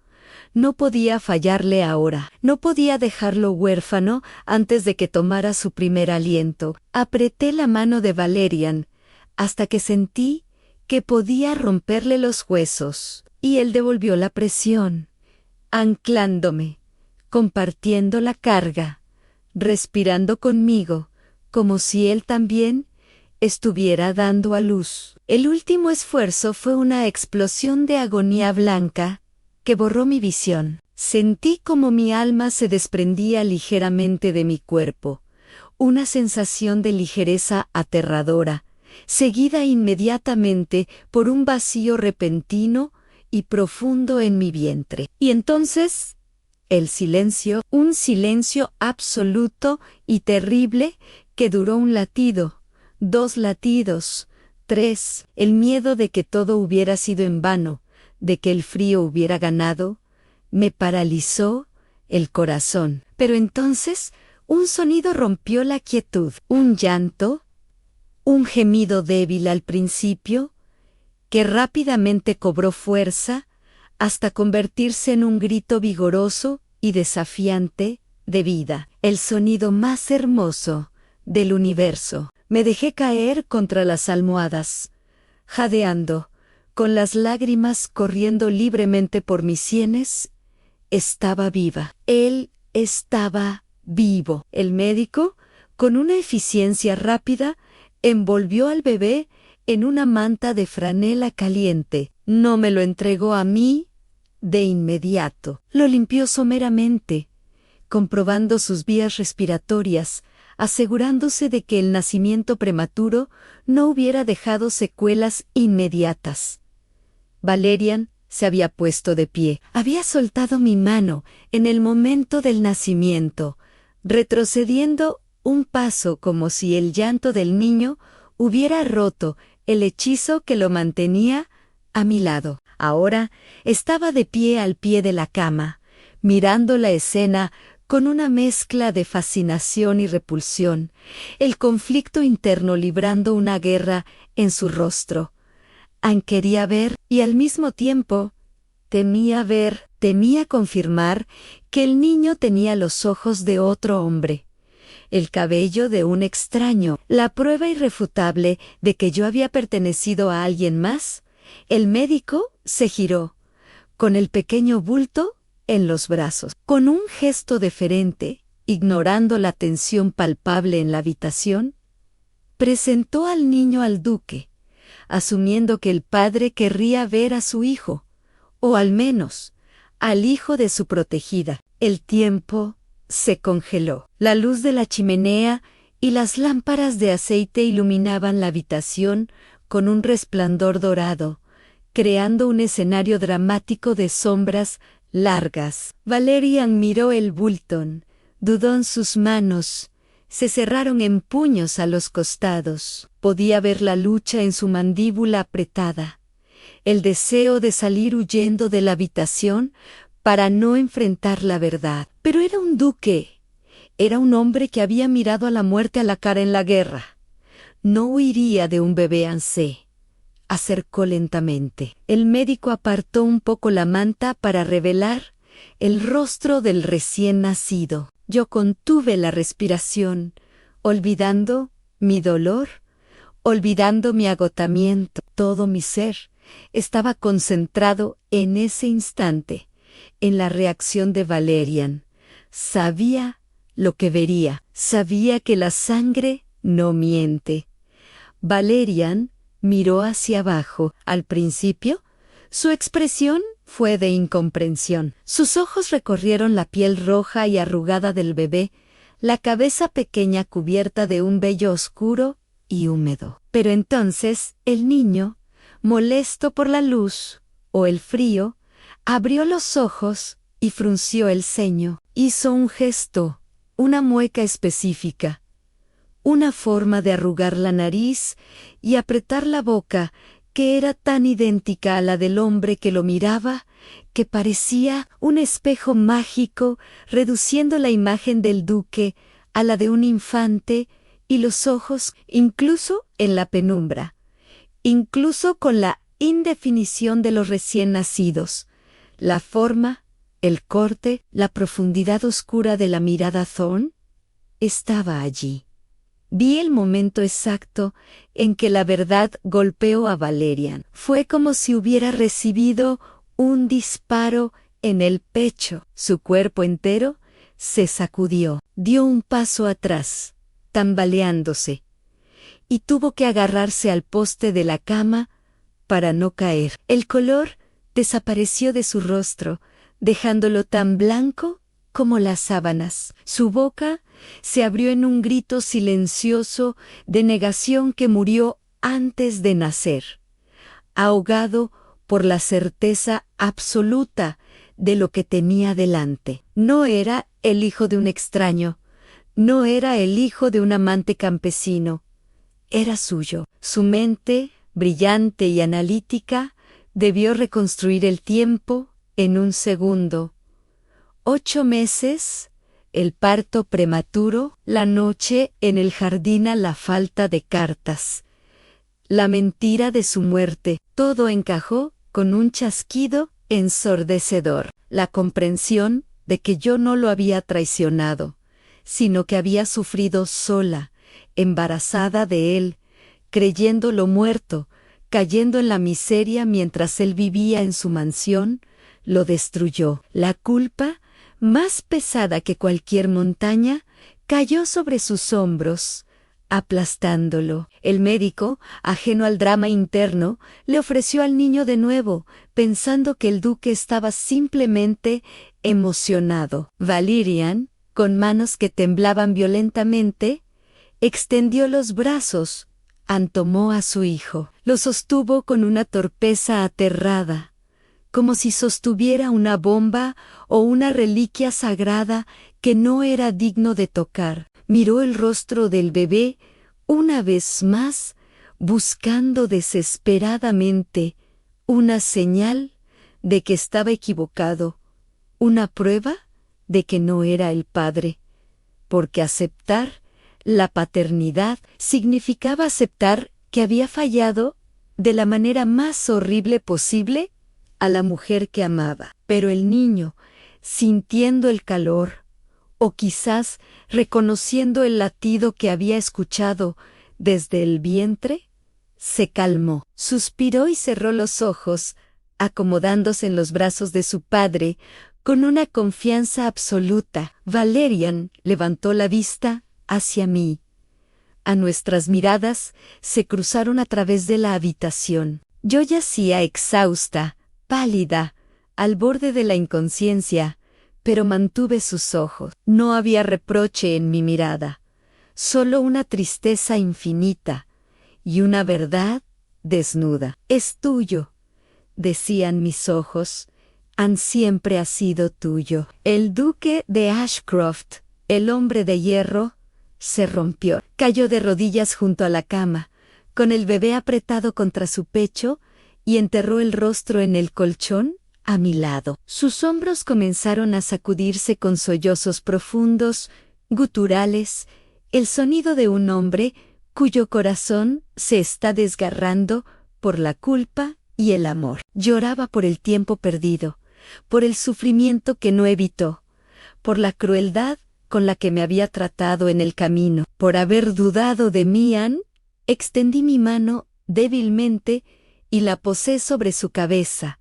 Speaker 1: No podía fallarle ahora, no podía dejarlo huérfano antes de que tomara su primer aliento. Apreté la mano de Valerian hasta que sentí que podía romperle los huesos, y él devolvió la presión, anclándome, compartiendo la carga, respirando conmigo, como si él también estuviera dando a luz. El último esfuerzo fue una explosión de agonía blanca que borró mi visión. Sentí como mi alma se desprendía ligeramente de mi cuerpo, una sensación de ligereza aterradora, seguida inmediatamente por un vacío repentino y profundo en mi vientre. Y entonces, el silencio, un silencio absoluto y terrible que duró un latido, 2 latidos, 3, el miedo de que todo hubiera sido en vano, de que el frío hubiera ganado, me paralizó el corazón. Pero entonces un sonido rompió la quietud, un llanto, un gemido débil al principio, que rápidamente cobró fuerza hasta convertirse en un grito vigoroso y desafiante de vida, el sonido más hermoso del universo. Me dejé caer contra las almohadas, jadeando, con las lágrimas corriendo libremente por mis sienes. Estaba viva. Él estaba vivo. El médico, con una eficiencia rápida, envolvió al bebé en una manta de franela caliente. No me lo entregó a mí de inmediato. Lo limpió someramente, comprobando sus vías respiratorias, asegurándose de que el nacimiento prematuro no hubiera dejado secuelas inmediatas. Valerian se había puesto de pie. Había soltado mi mano en el momento del nacimiento, retrocediendo un paso como si el llanto del niño hubiera roto el hechizo que lo mantenía a mi lado. Ahora estaba de pie al pie de la cama, mirando la escena con una mezcla de fascinación y repulsión, el conflicto interno librando una guerra en su rostro. Quería ver y al mismo tiempo temía confirmar que el niño tenía los ojos de otro hombre, el cabello de un extraño, la prueba irrefutable de que yo había pertenecido a alguien más. El médico se giró, con el pequeño bulto en los brazos. Con un gesto deferente, ignorando la tensión palpable en la habitación, presentó al niño al duque, asumiendo que el padre querría ver a su hijo, o al menos, al hijo de su protegida. El tiempo se congeló. La luz de la chimenea y las lámparas de aceite iluminaban la habitación con un resplandor dorado, creando un escenario dramático de sombras largas. Valerian miró el bultón, dudó en sus manos, se cerraron en puños a los costados. Podía ver la lucha en su mandíbula apretada, el deseo de salir huyendo de la habitación para no enfrentar la verdad. Pero era un duque. Era un hombre que había mirado a la muerte a la cara en la guerra. No huiría de un bebé ancé. Acercó lentamente. El médico apartó un poco la manta para revelar el rostro del recién nacido. Yo contuve la respiración, olvidando mi dolor, olvidando mi agotamiento. Todo mi ser estaba concentrado en ese instante, en la reacción de Valerian. Sabía lo que vería, sabía que la sangre no miente. Valerian miró hacia abajo. Al principio, su expresión fue de incomprensión. Sus ojos recorrieron la piel roja y arrugada del bebé, la cabeza pequeña cubierta de un vello oscuro y húmedo. Pero entonces el niño, molesto por la luz o el frío, abrió los ojos y frunció el ceño. Hizo un gesto, una mueca específica, una forma de arrugar la nariz y apretar la boca que era tan idéntica a la del hombre que lo miraba, que parecía un espejo mágico reduciendo la imagen del duque a la de un infante y los ojos, incluso en la penumbra, incluso con la indefinición de los recién nacidos, la forma, el corte, la profundidad oscura de la mirada Thorne, estaba allí. Vi el momento exacto en que la verdad golpeó a Valerian. Fue como si hubiera recibido un disparo en el pecho. Su cuerpo entero se sacudió, dio un paso atrás, tambaleándose, y tuvo que agarrarse al poste de la cama para no caer. El color desapareció de su rostro, dejándolo tan blanco como las sábanas. Su boca se abrió en un grito silencioso de negación que murió antes de nacer, ahogado por la certeza absoluta de lo que tenía delante. No era el hijo de un extraño, no era el hijo de un amante campesino, era suyo. Su mente, brillante y analítica, debió reconstruir el tiempo en un segundo. 8 meses, el parto prematuro, la noche en el jardín a la falta de cartas, la mentira de su muerte, todo encajó con un chasquido ensordecedor. La comprensión de que yo no lo había traicionado, sino que había sufrido sola, embarazada de él, creyéndolo muerto, cayendo en la miseria mientras él vivía en su mansión, lo destruyó. La culpa, más pesada que cualquier montaña, cayó sobre sus hombros, aplastándolo. El médico, ajeno al drama interno, le ofreció al niño de nuevo, pensando que el duque estaba simplemente emocionado. Valerian, con manos que temblaban violentamente, extendió los brazos, tomó a su hijo. Lo sostuvo con una torpeza aterrada, como si sostuviera una bomba o una reliquia sagrada que no era digno de tocar. Miró el rostro del bebé una vez más, buscando desesperadamente una señal de que estaba equivocado, una prueba de que no era el padre, porque aceptar la paternidad significaba aceptar que había fallado de la manera más horrible posible a la mujer que amaba. Pero el niño, sintiendo el calor, o quizás reconociendo el latido que había escuchado desde el vientre, se calmó, suspiró y cerró los ojos, acomodándose en los brazos de su padre con una confianza absoluta. Valerian levantó la vista hacia mí. A nuestras miradas se cruzaron a través de la habitación. Yo yacía exhausta, pálida, al borde de la inconsciencia, pero mantuve sus ojos. No había reproche en mi mirada, solo una tristeza infinita y una verdad desnuda. Es tuyo, decían mis ojos, siempre ha sido tuyo. El duque de Ashcroft, el hombre de hierro, se rompió. Cayó de rodillas junto a la cama, con el bebé apretado contra su pecho, y enterró el rostro en el colchón a mi lado. Sus hombros comenzaron a sacudirse con sollozos profundos, guturales, el sonido de un hombre cuyo corazón se está desgarrando por la culpa y el amor. Lloraba por el tiempo perdido, por el sufrimiento que no evitó, por la crueldad con la que me había tratado en el camino. Por haber dudado de mí, extendí mi mano débilmente y la posé sobre su cabeza,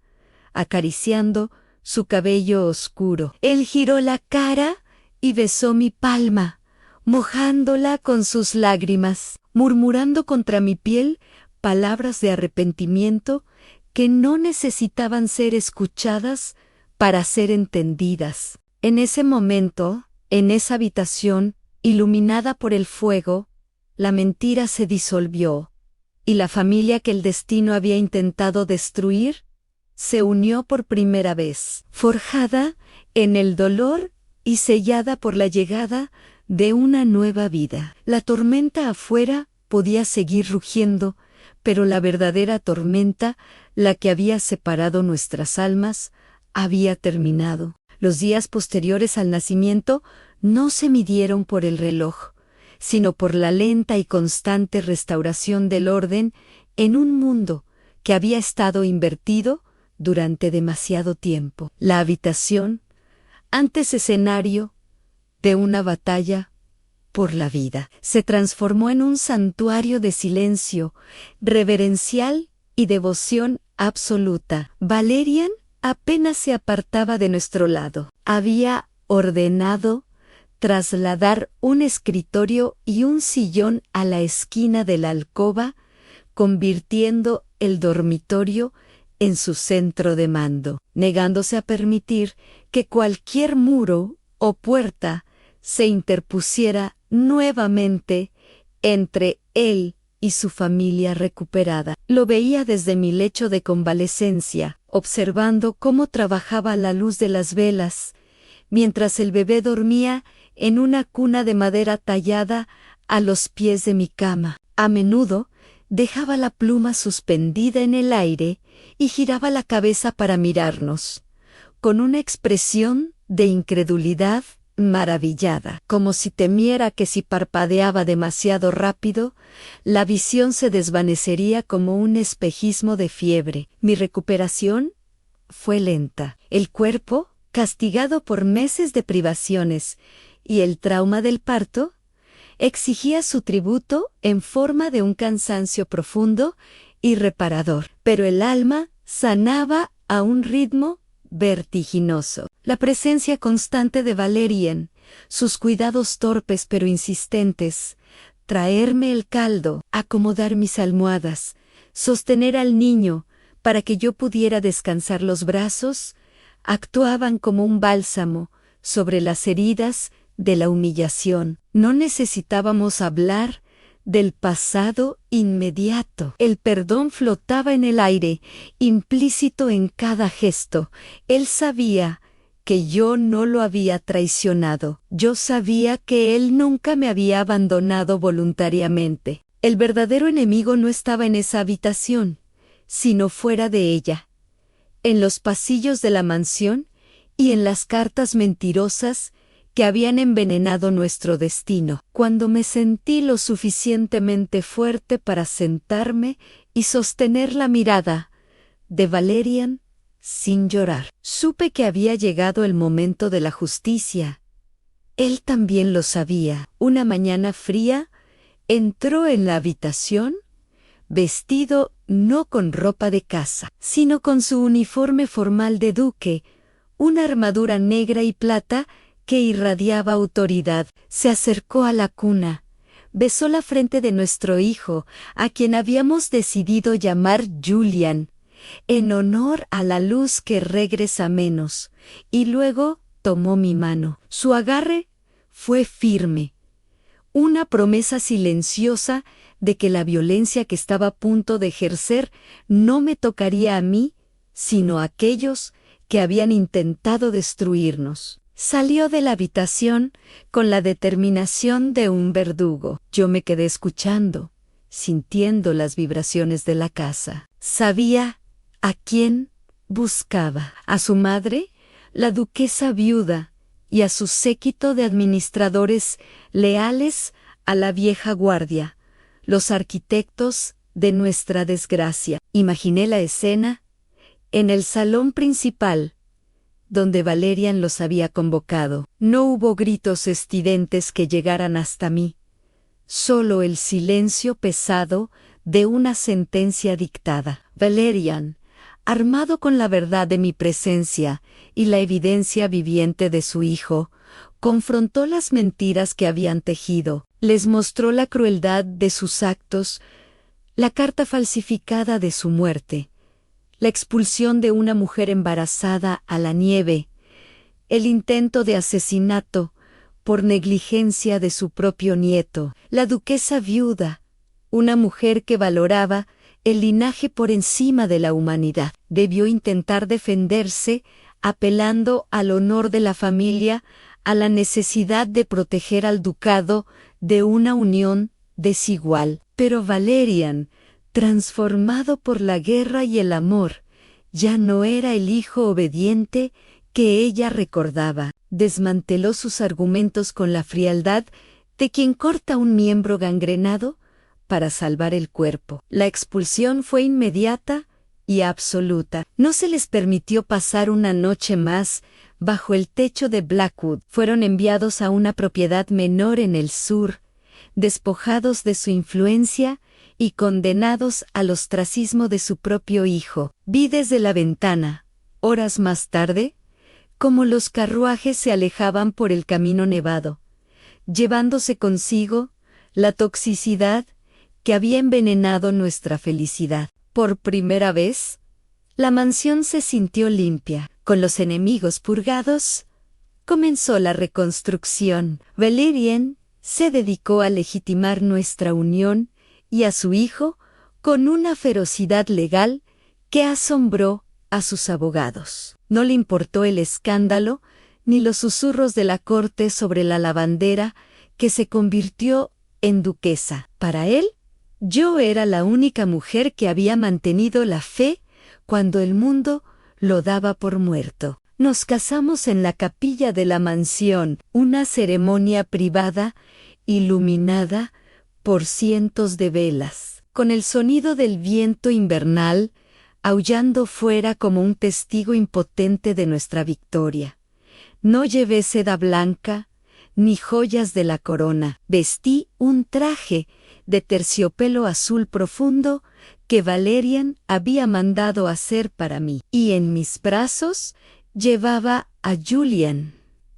Speaker 1: acariciando su cabello oscuro. Él giró la cara y besó mi palma, mojándola con sus lágrimas, murmurando contra mi piel palabras de arrepentimiento que no necesitaban ser escuchadas para ser entendidas. En ese momento, en esa habitación, iluminada por el fuego, la mentira se disolvió, y la familia que el destino había intentado destruir se unió por primera vez, forjada en el dolor y sellada por la llegada de una nueva vida. La tormenta afuera podía seguir rugiendo, pero la verdadera tormenta, la que había separado nuestras almas, había terminado. Los días posteriores al nacimiento no se midieron por el reloj, sino por la lenta y constante restauración del orden en un mundo que había estado invertido durante demasiado tiempo. La habitación, antes escenario de una batalla por la vida, se transformó en un santuario de silencio, reverencial y devoción absoluta. Valerian apenas se apartaba de nuestro lado. Había ordenado trasladar un escritorio y un sillón a la esquina de la alcoba, convirtiendo el dormitorio en su centro de mando, negándose a permitir que cualquier muro o puerta se interpusiera nuevamente entre él y su familia recuperada. Lo veía desde mi lecho de convalecencia, observando cómo trabajaba a la luz de las velas, mientras el bebé dormía en una cuna de madera tallada a los pies de mi cama. A menudo dejaba la pluma suspendida en el aire y giraba la cabeza para mirarnos, con una expresión de incredulidad maravillada, como si temiera que si parpadeaba demasiado rápido, la visión se desvanecería como un espejismo de fiebre. Mi recuperación fue lenta. El cuerpo, castigado por meses de privaciones y el trauma del parto, exigía su tributo en forma de un cansancio profundo y reparador, pero el alma sanaba a un ritmo vertiginoso. La presencia constante de Valerian, sus cuidados torpes pero insistentes, traerme el caldo, acomodar mis almohadas, sostener al niño para que yo pudiera descansar los brazos, actuaban como un bálsamo sobre las heridas de la humillación. No necesitábamos hablar del pasado inmediato. El perdón flotaba en el aire, implícito en cada gesto. Él sabía que yo no lo había traicionado. Yo sabía que él nunca me había abandonado voluntariamente. El verdadero enemigo no estaba en esa habitación, sino fuera de ella, en los pasillos de la mansión y en las cartas mentirosas que habían envenenado nuestro destino. Cuando me sentí lo suficientemente fuerte para sentarme y sostener la mirada de Valerian sin llorar, supe que había llegado el momento de la justicia. Él también lo sabía. Una mañana fría, entró en la habitación, vestido no con ropa de casa, sino con su uniforme formal de duque, una armadura negra y plata que irradiaba autoridad. Se acercó a la cuna, besó la frente de nuestro hijo, a quien habíamos decidido llamar Julian, en honor a la luz que regresa menos, y luego tomó mi mano. Su agarre fue firme, una promesa silenciosa de que la violencia que estaba a punto de ejercer no me tocaría a mí, sino a aquellos que habían intentado destruirnos. Salió de la habitación con la determinación de un verdugo. Yo me quedé escuchando, sintiendo las vibraciones de la casa. Sabía a quién buscaba: a su madre, la duquesa viuda y a su séquito de administradores leales a la vieja guardia, los arquitectos de nuestra desgracia. Imaginé la escena en el salón principal, donde Valerian los había convocado. No hubo gritos estridentes que llegaran hasta mí, solo el silencio pesado de una sentencia dictada. Valerian, armado con la verdad de mi presencia y la evidencia viviente de su hijo, confrontó las mentiras que habían tejido, les mostró la crueldad de sus actos, la carta falsificada de su muerte, la expulsión de una mujer embarazada a la nieve, el intento de asesinato por negligencia de su propio nieto, la duquesa viuda, una mujer que valoraba el linaje por encima de la humanidad. Debió intentar defenderse apelando al honor de la familia, a la necesidad de proteger al ducado de una unión desigual. Pero Valerian, transformado por la guerra y el amor, ya no era el hijo obediente que ella recordaba. Desmanteló sus argumentos con la frialdad de quien corta un miembro gangrenado para salvar el cuerpo. La expulsión fue inmediata y absoluta. No se les permitió pasar una noche más bajo el techo de Blackwood. Fueron enviados a una propiedad menor en el sur, despojados de su influencia y condenados al ostracismo de su propio hijo. Vi desde la ventana, horas más tarde, cómo los carruajes se alejaban por el camino nevado, llevándose consigo la toxicidad que había envenenado nuestra felicidad. Por primera vez, la mansión se sintió limpia. Con los enemigos purgados, comenzó la reconstrucción. Valerian se dedicó a legitimar nuestra unión y a su hijo con una ferocidad legal que asombró a sus abogados. No le importó el escándalo ni los susurros de la corte sobre la lavandera que se convirtió en duquesa. Para él, yo era la única mujer que había mantenido la fe cuando el mundo lo daba por muerto. Nos casamos en la capilla de la mansión, una ceremonia privada, iluminada por cientos de velas, con el sonido del viento invernal aullando fuera como un testigo impotente de nuestra victoria. No llevé seda blanca ni joyas de la corona. Vestí un traje de terciopelo azul profundo que Valerian había mandado hacer para mí, y en mis brazos llevaba a Julian,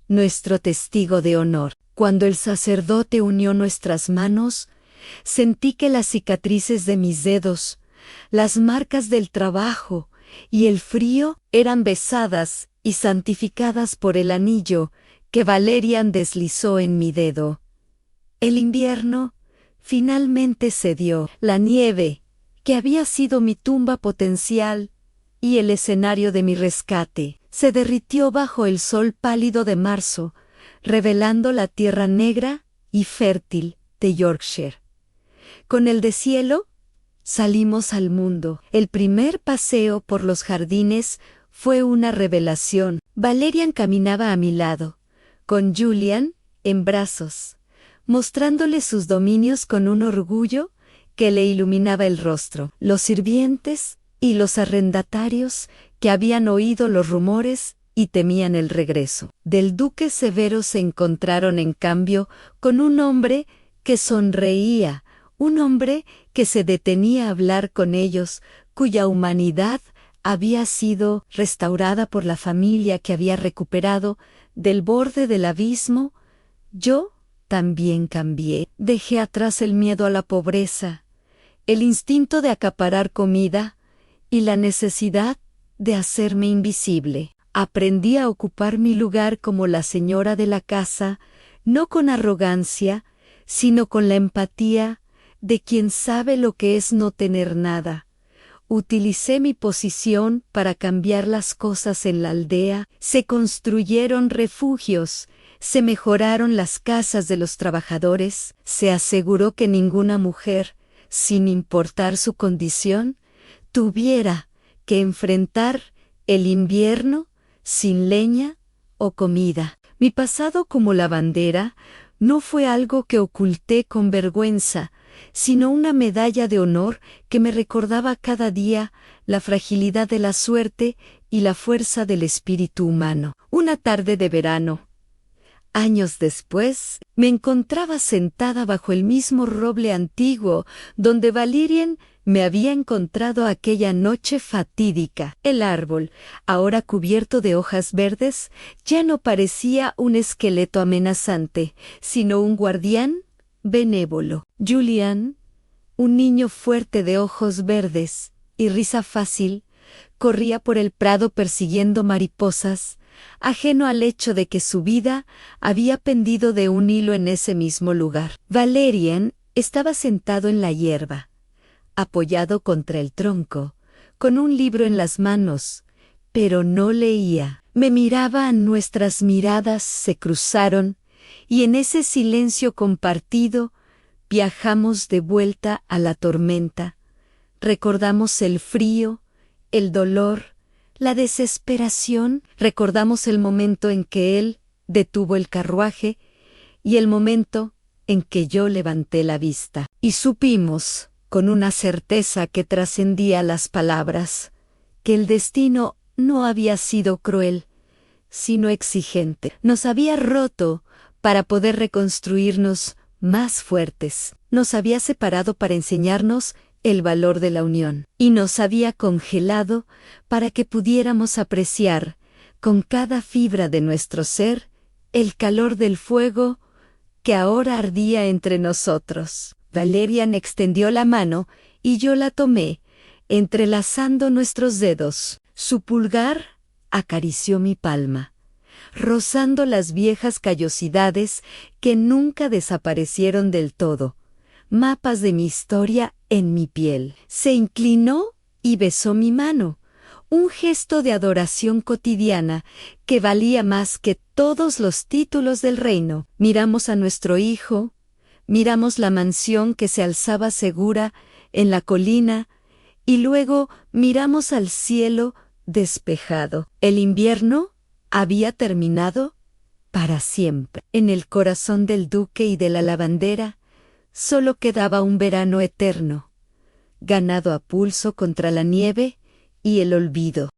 Speaker 1: nuestro testigo de honor. Cuando el sacerdote unió nuestras manos, sentí que las cicatrices de mis dedos, las marcas del trabajo y el frío eran besadas y santificadas por el anillo que Valerian deslizó en mi dedo. El invierno finalmente cedió. La nieve, que había sido mi tumba potencial y el escenario de mi rescate, se derritió bajo el sol pálido de marzo, revelando la tierra negra y fértil de Yorkshire. Con el deshielo, salimos al mundo. El primer paseo por los jardines fue una revelación. Valerian caminaba a mi lado, con Julian en brazos, mostrándole sus dominios con un orgullo que le iluminaba el rostro. Los sirvientes y los arrendatarios que habían oído los rumores y temían el regreso del duque severo se encontraron en cambio con un hombre que sonreía, un hombre que se detenía a hablar con ellos, cuya humanidad había sido restaurada por la familia que había recuperado del borde del abismo. Yo también cambié. Dejé atrás el miedo a la pobreza, el instinto de acaparar comida y la necesidad de hacerme invisible. Aprendí a ocupar mi lugar como la señora de la casa, no con arrogancia, sino con la empatía de quien sabe lo que es no tener nada. Utilicé mi posición para cambiar las cosas en la aldea, se construyeron refugios, se mejoraron las casas de los trabajadores, se aseguró que ninguna mujer, sin importar su condición, tuviera que enfrentar el invierno sin leña o comida. Mi pasado como lavandera no fue algo que oculté con vergüenza, sino una medalla de honor que me recordaba cada día la fragilidad de la suerte y la fuerza del espíritu humano. Una tarde de verano, años después, me encontraba sentada bajo el mismo roble antiguo donde Valerian me había encontrado aquella noche fatídica. El árbol, ahora cubierto de hojas verdes, ya no parecía un esqueleto amenazante, sino un guardián benévolo. Julian, un niño fuerte de ojos verdes y risa fácil, corría por el prado persiguiendo mariposas, ajeno al hecho de que su vida había pendido de un hilo en ese mismo lugar. Valerian estaba sentado en la hierba, apoyado contra el tronco, con un libro en las manos, pero no leía. Me miraba, nuestras miradas se cruzaron, y en ese silencio compartido viajamos de vuelta a la tormenta. Recordamos el frío, el dolor, la desesperación. Recordamos el momento en que él detuvo el carruaje y el momento en que yo levanté la vista. Y supimos, con una certeza que trascendía las palabras, que el destino no había sido cruel, sino exigente. Nos había roto para poder reconstruirnos más fuertes. Nos había separado para enseñarnos el valor de la unión, y nos había congelado para que pudiéramos apreciar, con cada fibra de nuestro ser, el calor del fuego que ahora ardía entre nosotros. Valerian extendió la mano y yo la tomé, entrelazando nuestros dedos. Su pulgar acarició mi palma, rozando las viejas callosidades que nunca desaparecieron del todo, mapas de mi historia en mi piel. Se inclinó y besó mi mano, un gesto de adoración cotidiana que valía más que todos los títulos del reino. Miramos a nuestro hijo, miramos la mansión que se alzaba segura en la colina, y luego miramos al cielo despejado. El invierno había terminado para siempre. En el corazón del duque y de la lavandera solo quedaba un verano eterno, ganado a pulso contra la nieve y el olvido.